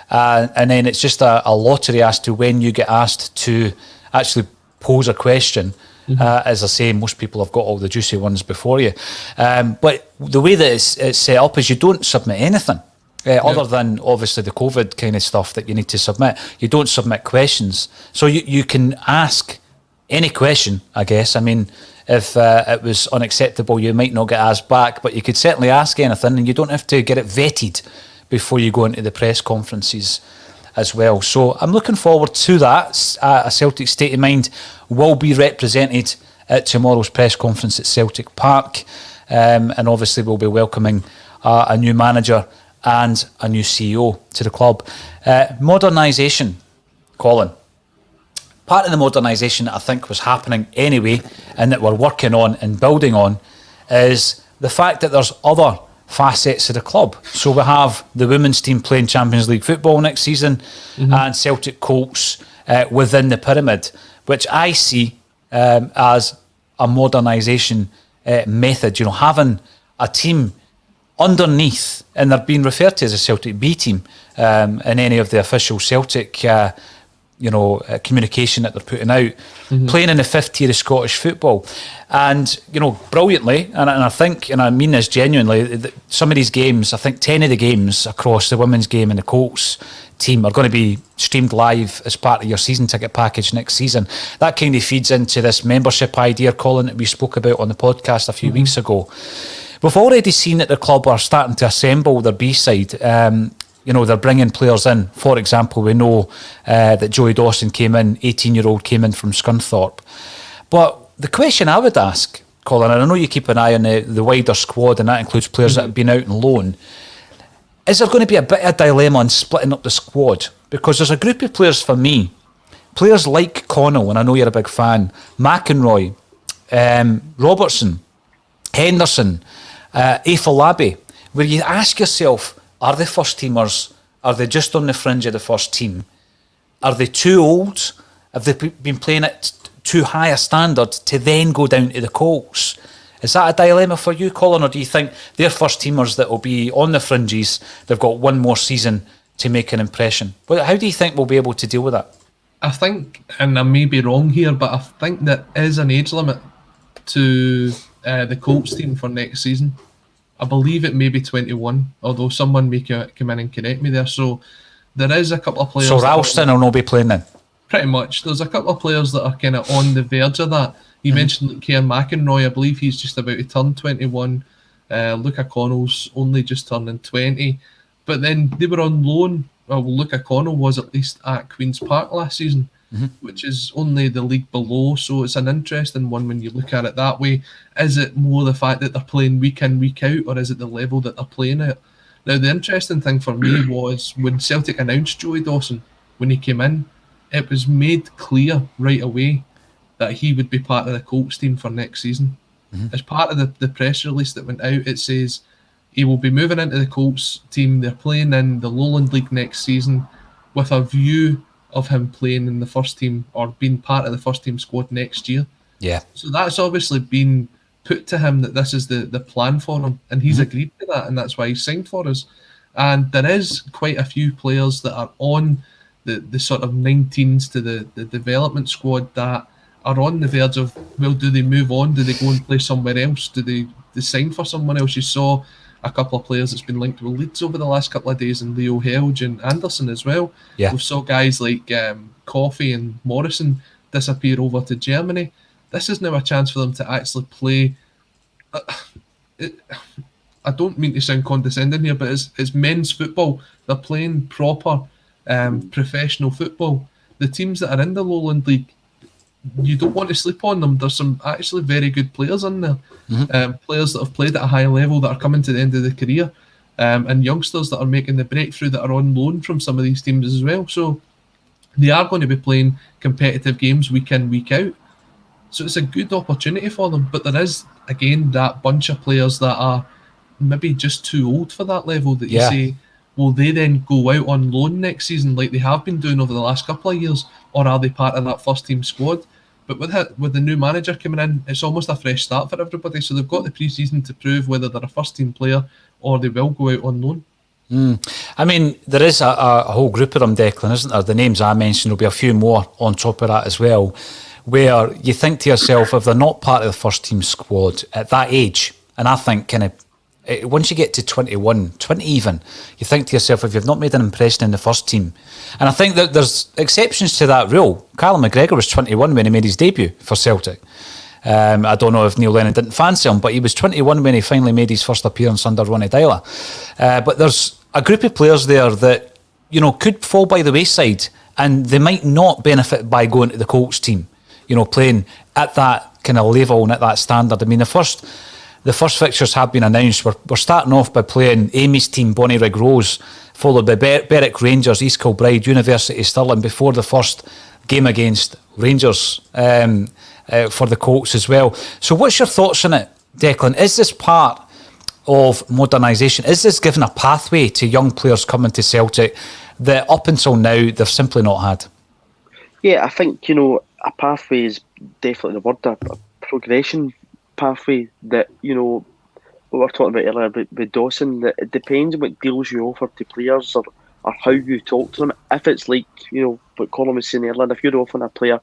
and then it's just a lottery as to when you get asked to actually pose a question. As I say, most people have got all the juicy ones before you, but the way that it's set up is you don't submit anything other than obviously the COVID kind of stuff that you need to submit. You don't submit questions, so you can ask any question, I guess. I mean, if it was unacceptable, you might not get asked back, but you could certainly ask anything, and you don't have to get it vetted before you go into the press conferences as well. So I'm looking forward to that. A Celtic State of Mind will be represented at tomorrow's press conference at Celtic Park, and obviously we'll be welcoming a new manager and a new CEO to the club. Modernisation, Colin. Part of the modernisation that I think was happening anyway, and that we're working on and building on, is the fact that there's other facets of the club. So we have the women's team playing Champions League football next season, and Celtic Colts within the pyramid, which I see as a modernisation method. You know, having a team underneath, and they're being referred to as a Celtic B team in any of the official Celtic communication that they're putting out, playing in the fifth tier of Scottish football, and brilliantly, and I think, and I mean this genuinely, some of these games, I think 10 of the games across the women's game and the Colts team are going to be streamed live as part of your season ticket package next season. That kind of feeds into this membership idea, Colin, that we spoke about on the podcast a few weeks ago. We've already seen that the club are starting to assemble their B-side. They're bringing players in. For example, we know that Joey Dawson came in, 18-year-old came in from Scunthorpe. But the question I would ask, Colin, and I know you keep an eye on the wider squad, and that includes players that have been out on loan, is there going to be a bit of a dilemma on splitting up the squad? Because there's a group of players for me, players like Connell, and I know you're a big fan, McInroy, Robertson, Henderson, Afolabi, where you ask yourself, are they first teamers? Are they just on the fringe of the first team? Are they too old? Have they been playing at too high a standard to then go down to the Colts? Is that a dilemma for you, Colin, or do you think they're first teamers that will be on the fringes? They've got one more season to make an impression. But how do you think we'll be able to deal with that? I think, and I may be wrong here, but I think there is an age limit to the Colts team for next season. I believe it may be 21, although someone may come in and correct me there. So there is a couple of players. So Ralston will not be playing then? Pretty much. There's a couple of players that are kind of on the verge of that. You mentioned like Kieran McInroy, I believe he's just about to turn 21. Luca Connell's only just turning 20. But then they were on loan. Well, Luca Connell was at least at Queen's Park last season. which is only the league below. So it's an interesting one when you look at it that way. Is it more the fact that they're playing week in, week out, or is it the level that they're playing at? Now, the interesting thing for me was when Celtic announced Joey Dawson, when he came in, it was made clear right away that he would be part of the Colts team for next season. As part of the press release that went out, it says he will be moving into the Colts team. They're playing in the Lowland League next season with a view of him playing in the first team or being part of the first team squad next year. Yeah. So that's obviously been put to him that this is the plan for him, and he's agreed to that, and that's why he's signed for us. And there is quite a few players that are on the sort of 19s to the development squad that are on the verge of, well, do they move on? Do they go and play somewhere else? Do they sign for someone else? You saw a couple of players that's been linked with Leeds over the last couple of days, and Leo Helge and Anderson as well. Yeah. We saw guys like Coffey and Morrison disappear over to Germany. This is now a chance for them to actually play. I don't mean to sound condescending here, but it's men's football. They're playing proper professional football. The teams that are in the Lowland League, you don't want to sleep on them. There's some actually very good players in there. Players that have played at a high level that are coming to the end of their career, and youngsters that are making the breakthrough that are on loan from some of these teams as well. So they are going to be playing competitive games week in, week out. So it's a good opportunity for them. But there is, again, that bunch of players that are maybe just too old for that level that you say, will they then go out on loan next season like they have been doing over the last couple of years, or are they part of that first team squad? But with the new manager coming in, it's almost a fresh start for everybody. So they've got the pre-season to prove whether they're a first team player or they will go out on loan. I mean, there is a whole group of them, Declan, isn't there? The names I mentioned, there'll be a few more on top of that as well, where you think to yourself, if they're not part of the first team squad at that age, and I think kind of once you get to 21, 20 even, you think to yourself, if you've not made an impression in the first team, and I think that there's exceptions to that rule. Callum McGregor was 21 when he made his debut for Celtic. I don't know if Neil Lennon didn't fancy him, but he was 21 when he finally made his first appearance under Ronnie Dyler. But there's a group of players there that, you know, could fall by the wayside, and they might not benefit by going to the Colts team, you know, playing at that kind of level and at that standard. I mean, the first fixtures have been announced. We're starting off by playing Amy's team, Bonnyrigg Rose, followed by Berwick Rangers, East Kilbride, University Stirling, before the first game against Rangers for the Colts as well. So what's your thoughts on it, Declan? Is this part of modernisation? Is this giving a pathway to young players coming to Celtic that up until now they've simply not had? Yeah, I think, you know, a pathway is definitely the word, a progression pathway that, you know, what we were talking about earlier with Dawson, that it depends on what deals you offer to players or how you talk to them. If it's like, you know, what Colin was saying earlier, if you're offering a player,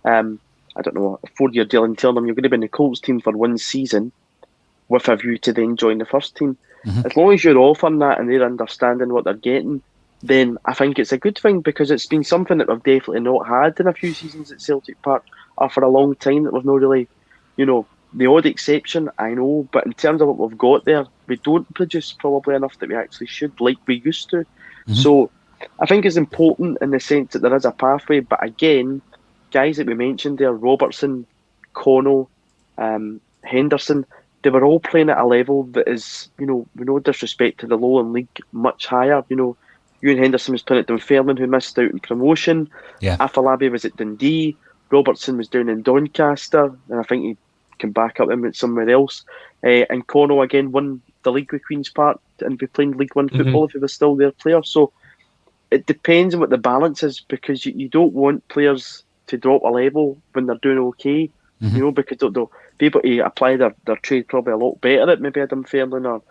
I don't know, a 4-year deal and telling them you're going to be in the Colts team for 1 season with a view to then join the first team, as long as you're offering that and they're understanding what they're getting, then I think it's a good thing, because it's been something that we've definitely not had in a few seasons at Celtic Park, or for a long time, that we've not really, you know, the odd exception, I know, but in terms of what we've got there, we don't produce probably enough that we actually should, like we used to. So I think it's important in the sense that there is a pathway, but again, guys that we mentioned there, Robertson, Connell, Henderson, they were all playing at a level that is, you know, with no disrespect to the Lowland League, much higher. You know, Ewan Henderson was playing at Dunfermline, who missed out in promotion. Afolabi was at Dundee. Robertson was down in Doncaster, and I think he can back up him at somewhere else. And Connell again won the league with Queen's Park and be playing League One football if he was still their player. So it depends on what the balance is, because you don't want players to drop a level when they're doing okay, you know, because they'll be able to apply their trade probably a lot better at maybe a Dunfermline or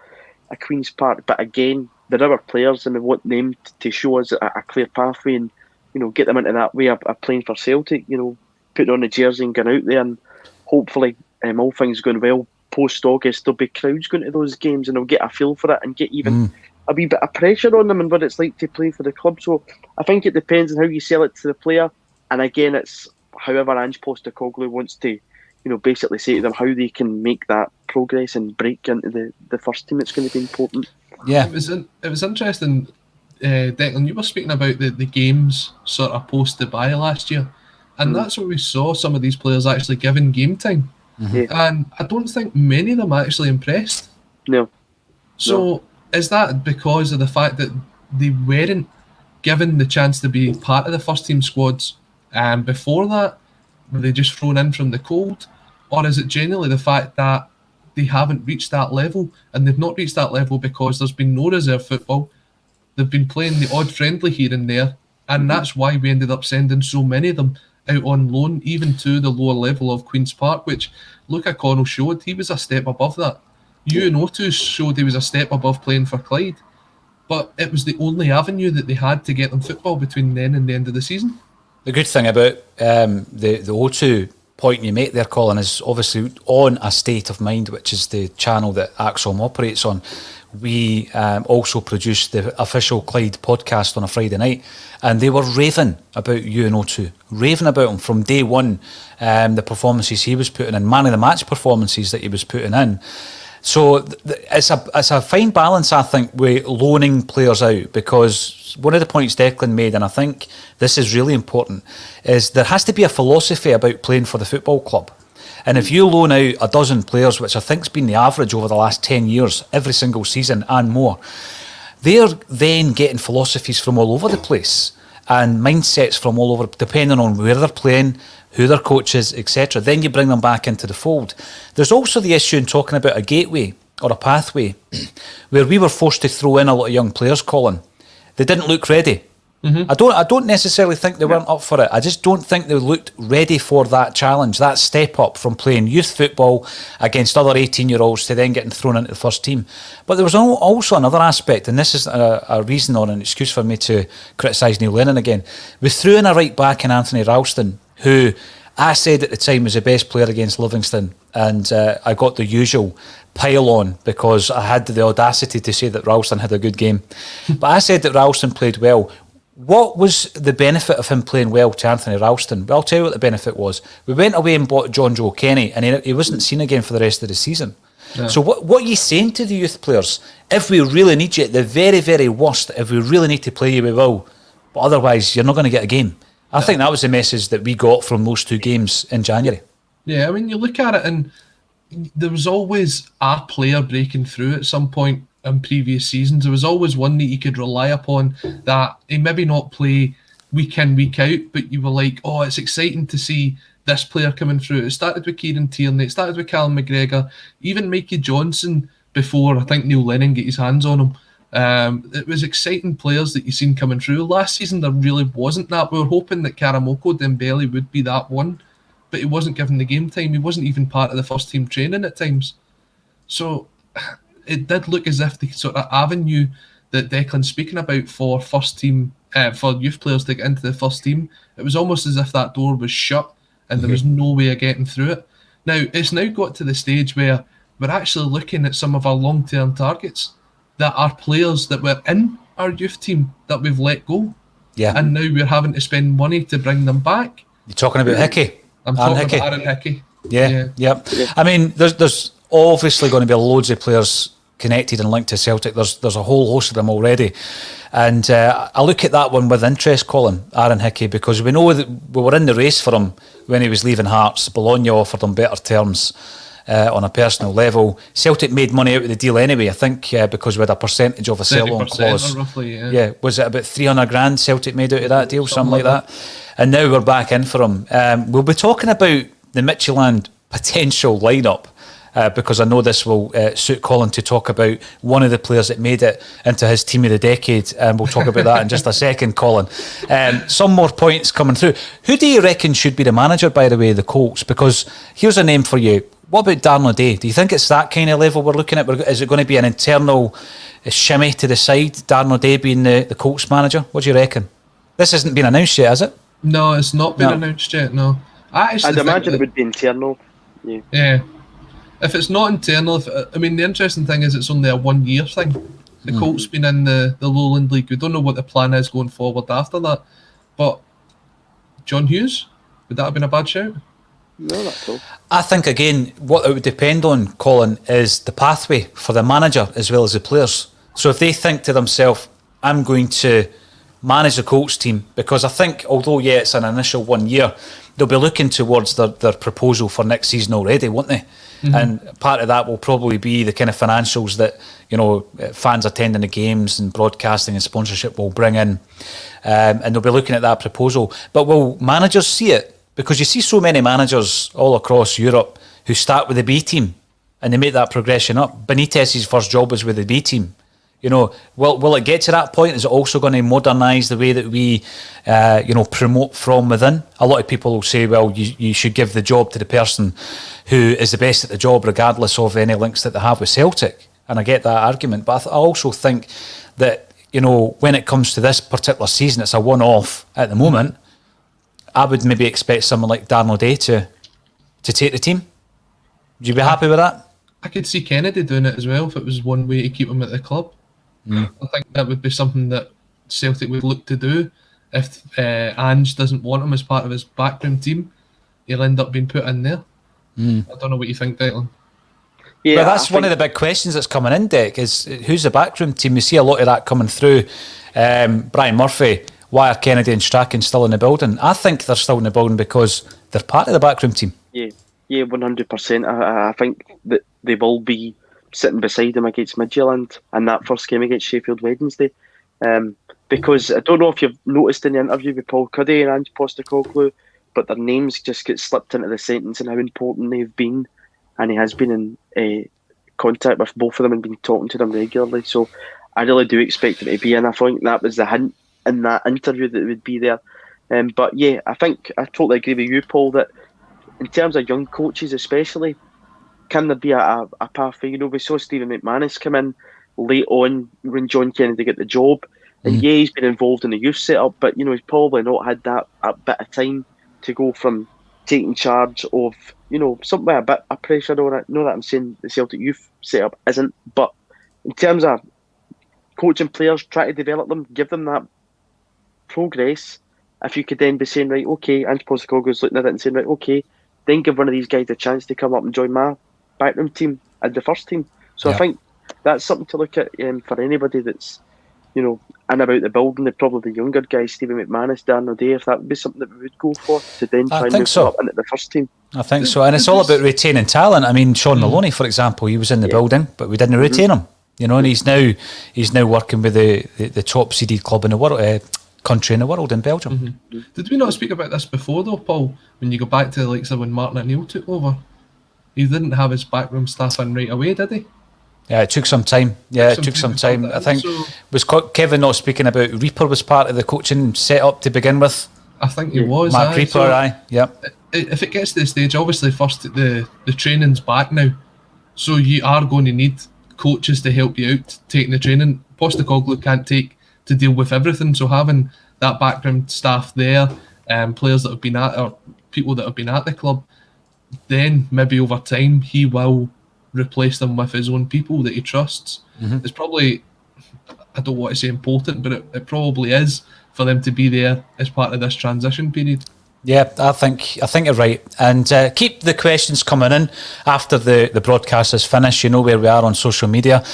a Queen's Park. But again, they're our players, and we want them to show us a clear pathway and, you know, get them into that way of playing for Celtic, you know, putting on the jersey and going out there, and hopefully all things going well, post-August there'll be crowds going to those games and they'll get a feel for it and get even a wee bit of pressure on them and what it's like to play for the club. So I think it depends on how you sell it to the player, and again, it's however Ange Postecoglou wants to, you know, basically say to them how they can make that progress and break into the first team. It's going to be important. Yeah, it was interesting, Declan, you were speaking about the games sort of post Dubai last year. And that's where we saw some of these players actually given game time. And I don't think many of them actually impressed. No. So is that because of the fact that they weren't given the chance to be part of the first team squads before that? Were they just thrown in from the cold? Or is it genuinely the fact that they haven't reached that level? And they've not reached that level because there's been no reserve football. They've been playing the odd friendly here and there. And that's why we ended up sending so many of them out on loan, even to the lower level of Queen's Park, which Luca Connell showed he was a step above that. Ewan O'Toole showed he was a step above playing for Clyde. But it was the only avenue that they had to get them football between then and the end of the season. The good thing about the O2 point you make there, Colin, is obviously on A State of Mind, which is the channel that ACSOM operates on. We also produced the official Clyde podcast on a Friday night, and they were raving about Ewan O'Toole, raving about him from day one, the performances he was putting in, man of the match performances that he was putting in. So it's a fine balance, I think, with loaning players out, because one of the points Declan made, and I think this is really important, is there has to be a philosophy about playing for the football club. And if you loan out a dozen players, which I think's been the average over the last 10 years, every single season and more, they're then getting philosophies from all over the place and mindsets from all over, depending on where they're playing, who their coach is, etc. Then you bring them back into the fold. There's also the issue in talking about a gateway or a pathway where we were forced to throw in a lot of young players, Colin. They didn't look ready. I don't necessarily think they weren't up for it. I just don't think they looked ready for that challenge, that step up from playing youth football against other 18-year-olds to then getting thrown into the first team. But there was also another aspect, and this is a reason or an excuse for me to criticise Neil Lennon again. We threw in a right back in Anthony Ralston, who I said at the time was the best player against Livingston, and I got the usual pile on because I had the audacity to say that Ralston had a good game. But I said that Ralston played well. What was the benefit of him playing well to Anthony Ralston? Well, I'll tell you what the benefit was. We went away and bought John Joe Kenny, and he wasn't seen again for the rest of the season. Yeah. So what are you saying to the youth players? If we really need you, at the very, very worst, if we really need to play you, we will. But otherwise, you're not going to get a game. I think that was the message that we got from those two games in January. Yeah, I mean, you look at it and there was always a player breaking through at some point in previous seasons. There was always one that you could rely upon that he maybe not play week in, week out, but you were like, oh, it's exciting to see this player coming through. It started with Kieran Tierney, it started with Callum McGregor, even Mikey Johnson before I think Neil Lennon get his hands on him. It was exciting players that you seen coming through. Last season there really wasn't that. We were hoping that Karamoko Dembele would be that one, but he wasn't given the game time. He wasn't even part of the first team training at times. So it did look as if the sort of avenue that Declan's speaking about for first team, for youth players to get into the first team, it was almost as if that door was shut and there was no way of getting through it. Now, it's now got to the stage where we're actually looking at some of our long-term targets that are players that were in our youth team that we've let go. Yeah. And now we're having to spend money to bring them back. You're talking about Hickey? I'm talking about Aaron Hickey. Yeah. I mean, there's obviously going to be loads of players connected and linked to Celtic. There's a whole host of them already. And I look at that one with interest, Colin, Aaron Hickey, because we know that we were in the race for him when he was leaving Hearts. Bologna offered him better terms on a personal level. Celtic made money out of the deal anyway, I think, because we had a percentage of a sell-on clause. Roughly, yeah, was it about 300 grand Celtic made out of that deal, something like that? And now we're back in for him. We'll be talking about the Midtjylland potential lineup, because I know this will suit Colin to talk about one of the players that made it into his team of the decade, and we'll talk about that in just a second, Colin. Some more points coming through. Who do you reckon should be the manager, by the way, the Colts? Because here's a name for you. What about Darren O'Day? Do you think it's that kind of level we're looking at? Is it going to be an internal shimmy to the side, Darren O'Day being the Colts manager? What do you reckon? This hasn't been announced yet, has it? No, it's not been announced yet, no. I'd imagine it would be internal. Yeah. If it's not internal, I mean, the interesting thing is it's only a 1 year thing. The Colts been in the Lowland League. We don't know what the plan is going forward after that. But John Hughes, would that have been a bad shout? No, not cool. I think, again, what it would depend on, Colin, is the pathway for the manager as well as the players. So if they think to themselves, I'm going to manage the Colts team, because I think, although, it's an initial 1 year, they'll be looking towards their proposal for next season already, won't they? And part of that will probably be the kind of financials that, you know, fans attending the games and broadcasting and sponsorship will bring in. And they'll be looking at that proposal. But will managers see it? Because you see so many managers all across Europe who start with the B team and they make that progression up. Benitez's first job was with the B team. You know, will it get to that point? Is it also going to modernise the way that we, promote from within? A lot of people will say, well, you should give the job to the person who is the best at the job, regardless of any links that they have with Celtic. And I get that argument. But I also think that, you know, when it comes to this particular season, it's a one-off at the moment. I would maybe expect someone like Darren O'Day to take the team. Would you be happy with that? I could see Kennedy doing it as well if it was one way to keep him at the club. I think that would be something that Celtic would look to do. If Ange doesn't want him as part of his backroom team, he'll end up being put in there. I don't know what you think, Declan. Yeah, but that's one of the big questions that's coming in, Dick, is who's the backroom team? We see a lot of that coming through. Brian Murphy, why are Kennedy and Strachan still in the building? I think they're still in the building because they're part of the backroom team. Yeah, 100%. I think that they will be sitting beside him against Midtjylland and that first game against Sheffield Wednesday. Because I don't know if you've noticed in the interview with Paul Cuddy and Ange Postecoglou, but their names just get slipped into the sentence and how important they've been. And he has been in contact with both of them and been talking to them regularly. So I really do expect him to be in. I think that was the hint in that interview that it would be there. But yeah, I think I totally agree with you, Paul, that in terms of young coaches especially, can there be a pathway? You know, we saw Stephen McManus come in late on when John Kennedy got the job. And yeah, he's been involved in the youth setup, but you know, he's probably not had that a bit of time to go from taking charge of, you know, something with a bit of pressure on it. Not that I'm saying the Celtic youth setup isn't, but in terms of coaching players, try to develop them, give them that progress. If you could then be saying, right, okay, Ange Postecoglou's looking at it and saying, right, okay, then give one of these guys a chance to come up and join my backroom team and the first team. So I think that's something to look at for anybody that's, you know, in about the building. They're probably the younger guys, Stephen McManus, Darren O'Day, if that would be something that we would go for to then try and move up into the first team. I think so, and it's all about retaining talent. I mean, Sean Maloney, for example, he was in the building, but we didn't retain him. You know, and he's now working with the top seeded club in the world, country in the world, in Belgium. Did we not speak about this before though, Paul? When you go back to the likes of when Martin O'Neill took over, he didn't have his backroom staff in right away, did he? Yeah, it took some time. Yeah, it took some time. I think was Kevin not speaking about Reaper was part of the coaching setup to begin with. I think he was. Mark Reaper, so yeah. If it gets to the stage, obviously, first the training's back now, so you are going to need coaches to help you out taking the training. Postecoglou can't take to deal with everything, so having that background staff there, players that have been at or people that have been at the club, then maybe over time he will replace them with his own people that he trusts. It's probably, I don't want to say important, but it probably is for them to be there as part of this transition period. Yeah, I think you're right. And keep the questions coming in after the broadcast is finished. You know where we are on social media.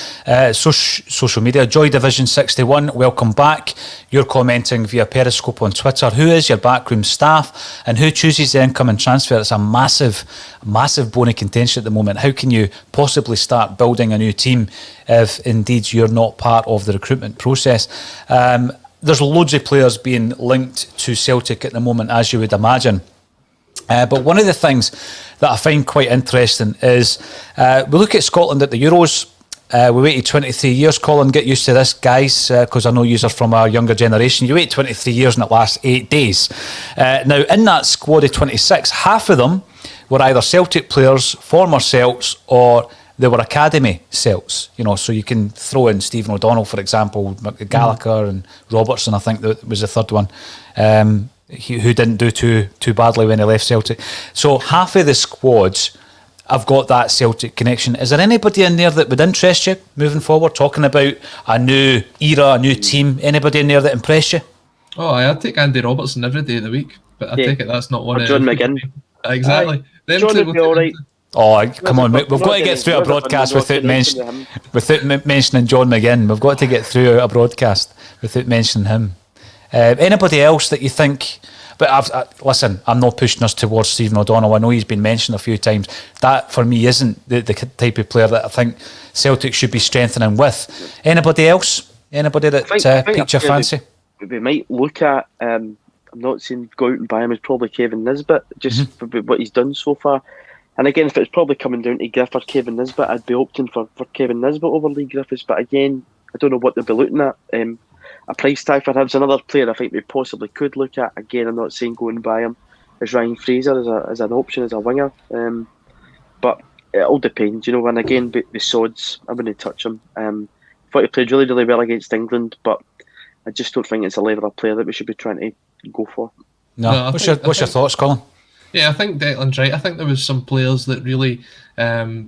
Social media, Joy Division 61, welcome back. You're commenting via Periscope on Twitter. Who is your backroom staff and who chooses the incoming transfer? It's a massive bone of contention at the moment. How can you possibly start building a new team if indeed you're not part of the recruitment process? There's loads of players being linked to Celtic at the moment, as you would imagine. But one of the things that I find quite interesting is we look at Scotland at the Euros. We waited 23 years. Colin, get used to this, guys, because I know you are from our younger generation. You wait 23 years and it lasts 8 days. Now, in that squad of 26, half of them were either Celtic players, former Celts, or they were academy Celts, you know, so you can throw in Stephen O'Donnell, for example, Gallagher and Robertson, I think that was the third one, who didn't do too badly when he left Celtic. So half of the squads have got that Celtic connection. Is there anybody in there that would interest you moving forward, talking about a new era, a new team? Anybody in there that impressed you? Oh, I'd take Andy Robertson every day of the week, but I take it that's not one of John McGinn. Exactly. John would be all right. Oh, come on, mate. We've got to get through a broadcast without mentioning John McGinn. We've got to get through a broadcast without mentioning him. Anybody else that you think But listen, I'm not pushing us towards Stephen O'Donnell. I know he's been mentioned a few times. That, for me, isn't the type of player that I think Celtic should be strengthening with. Anybody else? Anybody that piqued your fancy? We might look at, I'm not saying go out and buy him, is probably Kevin Nisbet, just for what he's done so far. And again, if it's probably coming down to Griff or Kevin Nisbet, I'd be opting for Kevin Nisbet over Leigh Griffiths. But again, I don't know what they'll be looking at. A price tag for him is another player I think we possibly could look at. Again, I'm not saying go and buy him. As Ryan Fraser as an option as a winger. But it all depends, And again, the Sods, I wouldn't touch him. I thought he played really, really well against England, but I just don't think it's a level of player that we should be trying to go for. No. What's your thoughts, Colin? Yeah, I think Declan's right. I think there was some players that really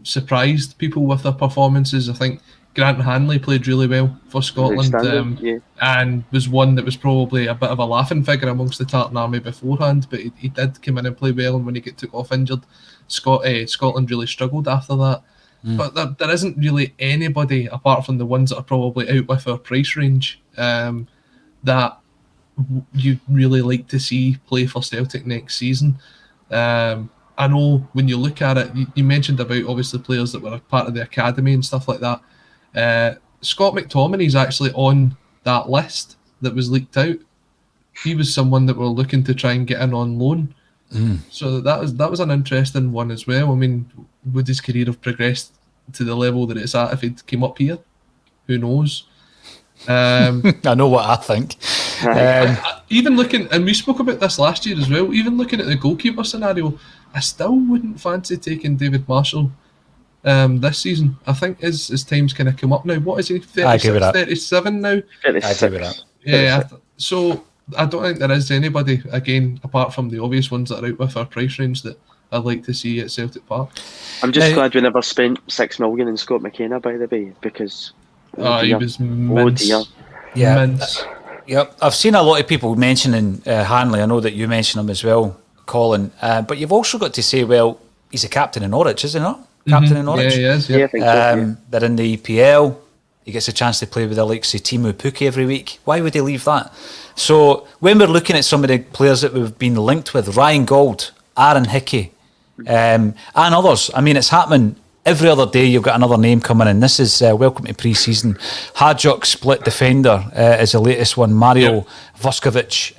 surprised people with their performances. I think Grant Hanley played really well for Scotland, and was one that was probably a bit of a laughing figure amongst the Tartan Army beforehand, but he did come in and play well, and when he took off injured, Scotland really struggled after that. But there isn't really anybody, apart from the ones that are probably out with our price range, that you'd really like to see play for Celtic next season. I know when you look at it, you mentioned about obviously players that were a part of the academy and stuff like that. Scott McTominay's actually on that list that was leaked out. He was someone that we're looking to try and get in on loan. So that was an interesting one as well. I mean, would his career have progressed to the level that it's at if he'd came up here? Who knows? I know what I think. Even looking, and we spoke about this last year as well, even looking at the goalkeeper scenario, I still wouldn't fancy taking David Marshall this season. I think his time's kind of come up now. What is he, 36, 37 now? 36. I agree with that. Yeah, so I don't think there is anybody, again, apart from the obvious ones that are out with our price range, that I'd like to see at Celtic Park. I'm just glad we never spent $6 million in Scott McKenna, by the way, because he was mince. Mince. Yep, I've seen a lot of people mentioning Hanley. I know that you mentioned him as well, Colin. But you've also got to say, well, he's a captain in Norwich, isn't he not? Captain in Norwich. Yeah, he is. Yeah. I think so, they're in the EPL. He gets a chance to play with the likes of Timu Pukki every week. Why would he leave that? So when we're looking at some of the players that we've been linked with, Ryan Gauld, Aaron Hickey, and others. I mean, it's happening every other day. You've got another name coming in. This is welcome to pre-season. Hadjuk split defender is the latest one. Mario Vuskovic.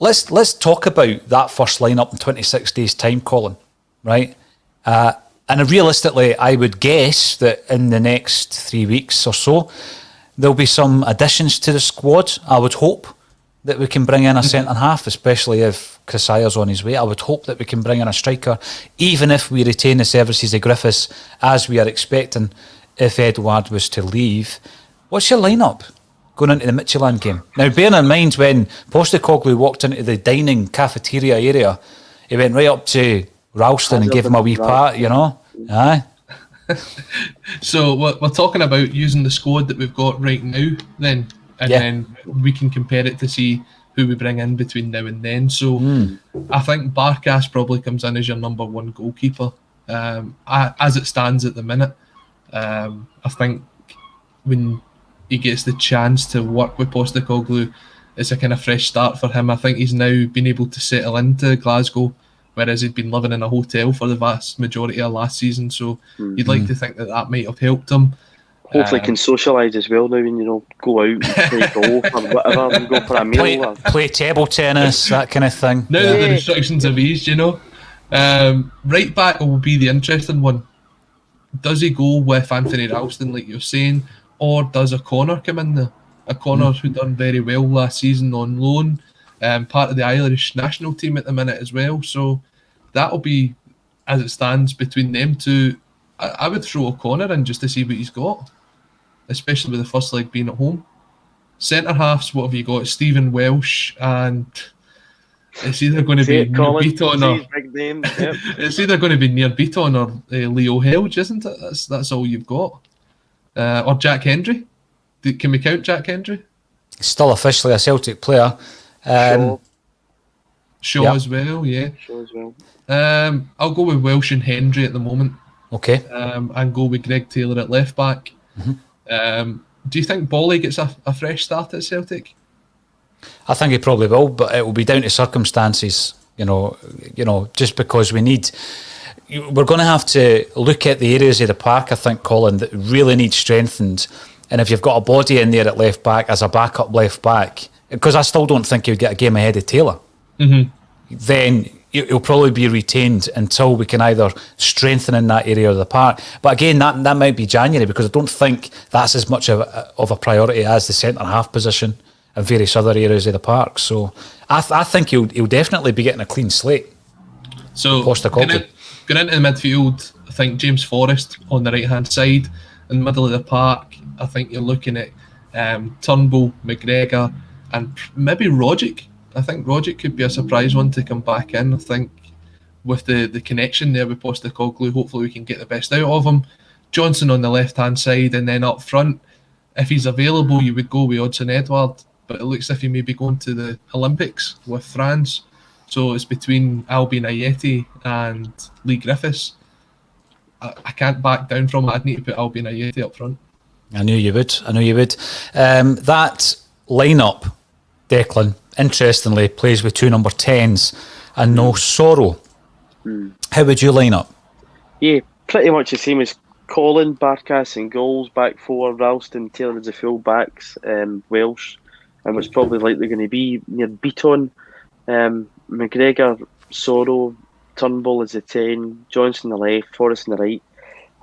Let's talk about that first lineup in 26 days' time, Colin. Right? And realistically, I would guess that in the next 3 weeks or so, there'll be some additions to the squad. I would hope that we can bring in a centre-half, especially if Chris Ayer's on his way. I would hope that we can bring in a striker, even if we retain the services of Griffiths, as we are expecting if Edouard was to leave. What's your lineup going into the Midtjylland game? Now, bearing in mind when Postecoglou walked into the dining cafeteria area, he went right up to Ralston and gave him a wee pat, Aye. So we're talking about using the squad that we've got right now then, and then we can compare it to see who we bring in between now and then. So I think Barkas probably comes in as your number one goalkeeper. As it stands at the minute, I think when he gets the chance to work with Postecoglou, it's a kind of fresh start for him. I think he's now been able to settle into Glasgow, whereas he'd been living in a hotel for the vast majority of last season. So you'd like to think that might have helped him. Hopefully can socialise as well now and, go out and play golf or whatever and go for a meal. Play table tennis, that kind of thing. Now that the restrictions have eased, right back will be the interesting one. Does he go with Anthony Ralston, like you're saying, or does O'Connor come in there? O'Connor, who done very well last season on loan, part of the Irish national team at the minute as well. So that'll be, as it stands, between them two. I would throw O'Connor in just to see what he's got, especially with the first leg being at home. Centre halves, what have you got? Stephen Welsh, and it's either going to be Near Beaton or it's either going to be Near Beaton or Leo Helge, isn't it? That's all you've got. Or Jack Hendry. Can we count Jack Hendry? Still officially a Celtic player. Shaw as well, yeah. Shaw as well. I'll go with Welsh and Hendry at the moment. Okay. And go with Greg Taylor at left back. Do you think Bolly gets a fresh start at Celtic? I think he probably will, but it will be down to circumstances. Just because we're going to have to look at the areas of the park, I think, Colin, that really need strengthened. And if you've got a body in there at left back as a backup left back, because I still don't think he'll get a game ahead of Taylor, then he'll probably be retained until we can either strengthen in that area of the park. But again, that might be January, because I don't think that's as much of a priority as the centre-half position and various other areas of the park. So I think he'll definitely be getting a clean slate. So going into the midfield, I think James Forrest on the right-hand side. In the middle of the park, I think you're looking at Turnbull, McGregor, and maybe Rogic. I think Rogic could be a surprise one to come back in. I think with the connection there with Postecoglou, hopefully we can get the best out of him. Johnson on the left-hand side, and then up front, if he's available, you would go with Odsonne-Edouard, but it looks like he may be going to the Olympics with France. So it's between Albion Ayeti and Leigh Griffiths. I can't back down from it. I'd need to put Albion Ayeti up front. I knew you would. That lineup, Declan, interestingly, plays with 2 number 10s and no Sorrow. How would you line up? Yeah, pretty much the same as Colin, Barkas and goals, back 4, Ralston, Taylor as the full backs, Welsh, and what's probably likely going to be near Beaton, McGregor, Sorrow, Turnbull as the 10, Johnson on the left, Forrest on the right,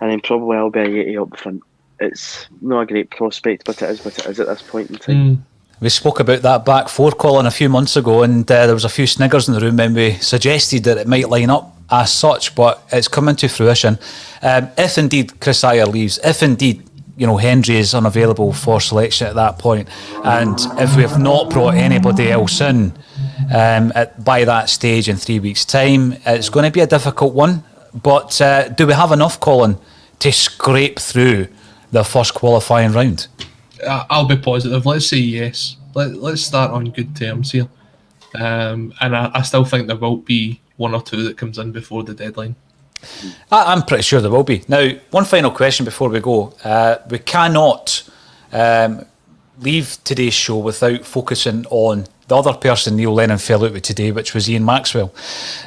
and then probably Albion up front. It's not a great prospect, but it is what it is at this point in time. We spoke about that back 4, Colin, a few months ago, and there was a few sniggers in the room when we suggested that it might line up as such, but it's coming to fruition. If indeed Chris Ayer leaves, if indeed Hendry is unavailable for selection at that point, and if we have not brought anybody else in by that stage in 3 weeks' time, it's going to be a difficult one. But do we have enough, Colin, to scrape through the first qualifying round? I'll be positive. Let's say yes. Let's start on good terms here. And I still think there will be 1 or 2 that comes in before the deadline. I'm pretty sure there will be. Now, one final question before we go. We cannot leave today's show without focusing on the other person Neil Lennon fell out with today, which was Ian Maxwell.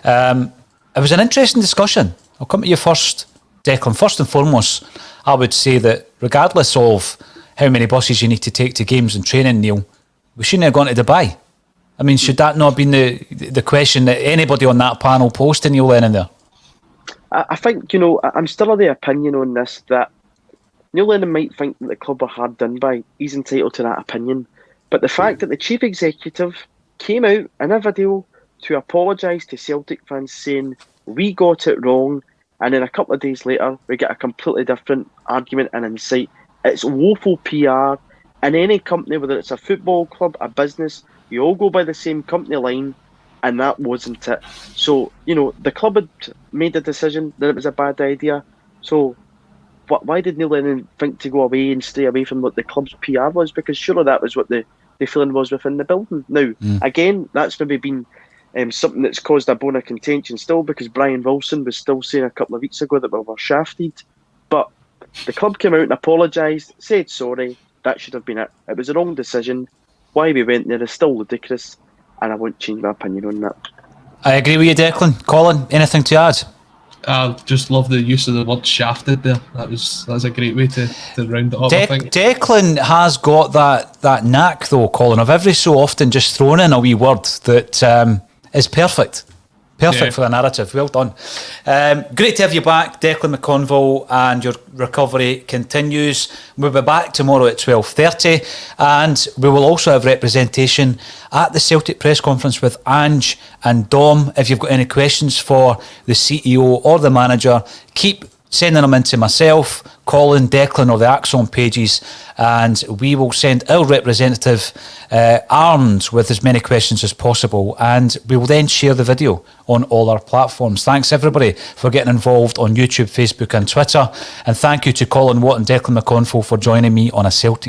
It was an interesting discussion. I'll come to you first, Declan. First and foremost, I would say that regardless of how many buses you need to take to games and training, Neil, we shouldn't have gone to Dubai. I mean, should that not have been the question that anybody on that panel posed to Neil Lennon there? I think, I'm still of the opinion on this that Neil Lennon might think that the club are hard done by. He's entitled to that opinion. But the fact that the chief executive came out in a video to apologise to Celtic fans saying, we got it wrong, and then a couple of days later, we get a completely different argument and insight. It's woeful PR. In any company, whether it's a football club, a business, you all go by the same company line, and that wasn't it. So, the club had made a decision that it was a bad idea. So, why did Neil Lennon think to go away and stay away from what the club's PR was? Because surely that was what the feeling was within the building. Now, again, that's maybe been something that's caused a bone of contention still, because Brian Wilson was still saying a couple of weeks ago that we were shafted. But the club came out and apologised, said sorry, that should have been it. It was a wrong decision. Why we went there is still ludicrous, and I won't change my opinion on that. I agree with you, Declan. Colin, anything to add? I just love the use of the word shafted there. That's a great way to round it up, I think. Declan has got that knack, though, Colin, of every so often just throwing in a wee word that is perfect. Perfect for the narrative. Well done. Great to have you back, Declan McConville, and your recovery continues. We'll be back tomorrow at 12:30, and we will also have representation at the Celtic press conference with Ange and Dom. If you've got any questions for the CEO or the manager, keep sending them in to myself, Colin, Declan, or the ACSOM pages, and we will send our representative armed with as many questions as possible, and we will then share the video on all our platforms. Thanks everybody for getting involved on YouTube, Facebook and Twitter, and thank you to Colin Watt and Declan McConville for joining me on A Celtic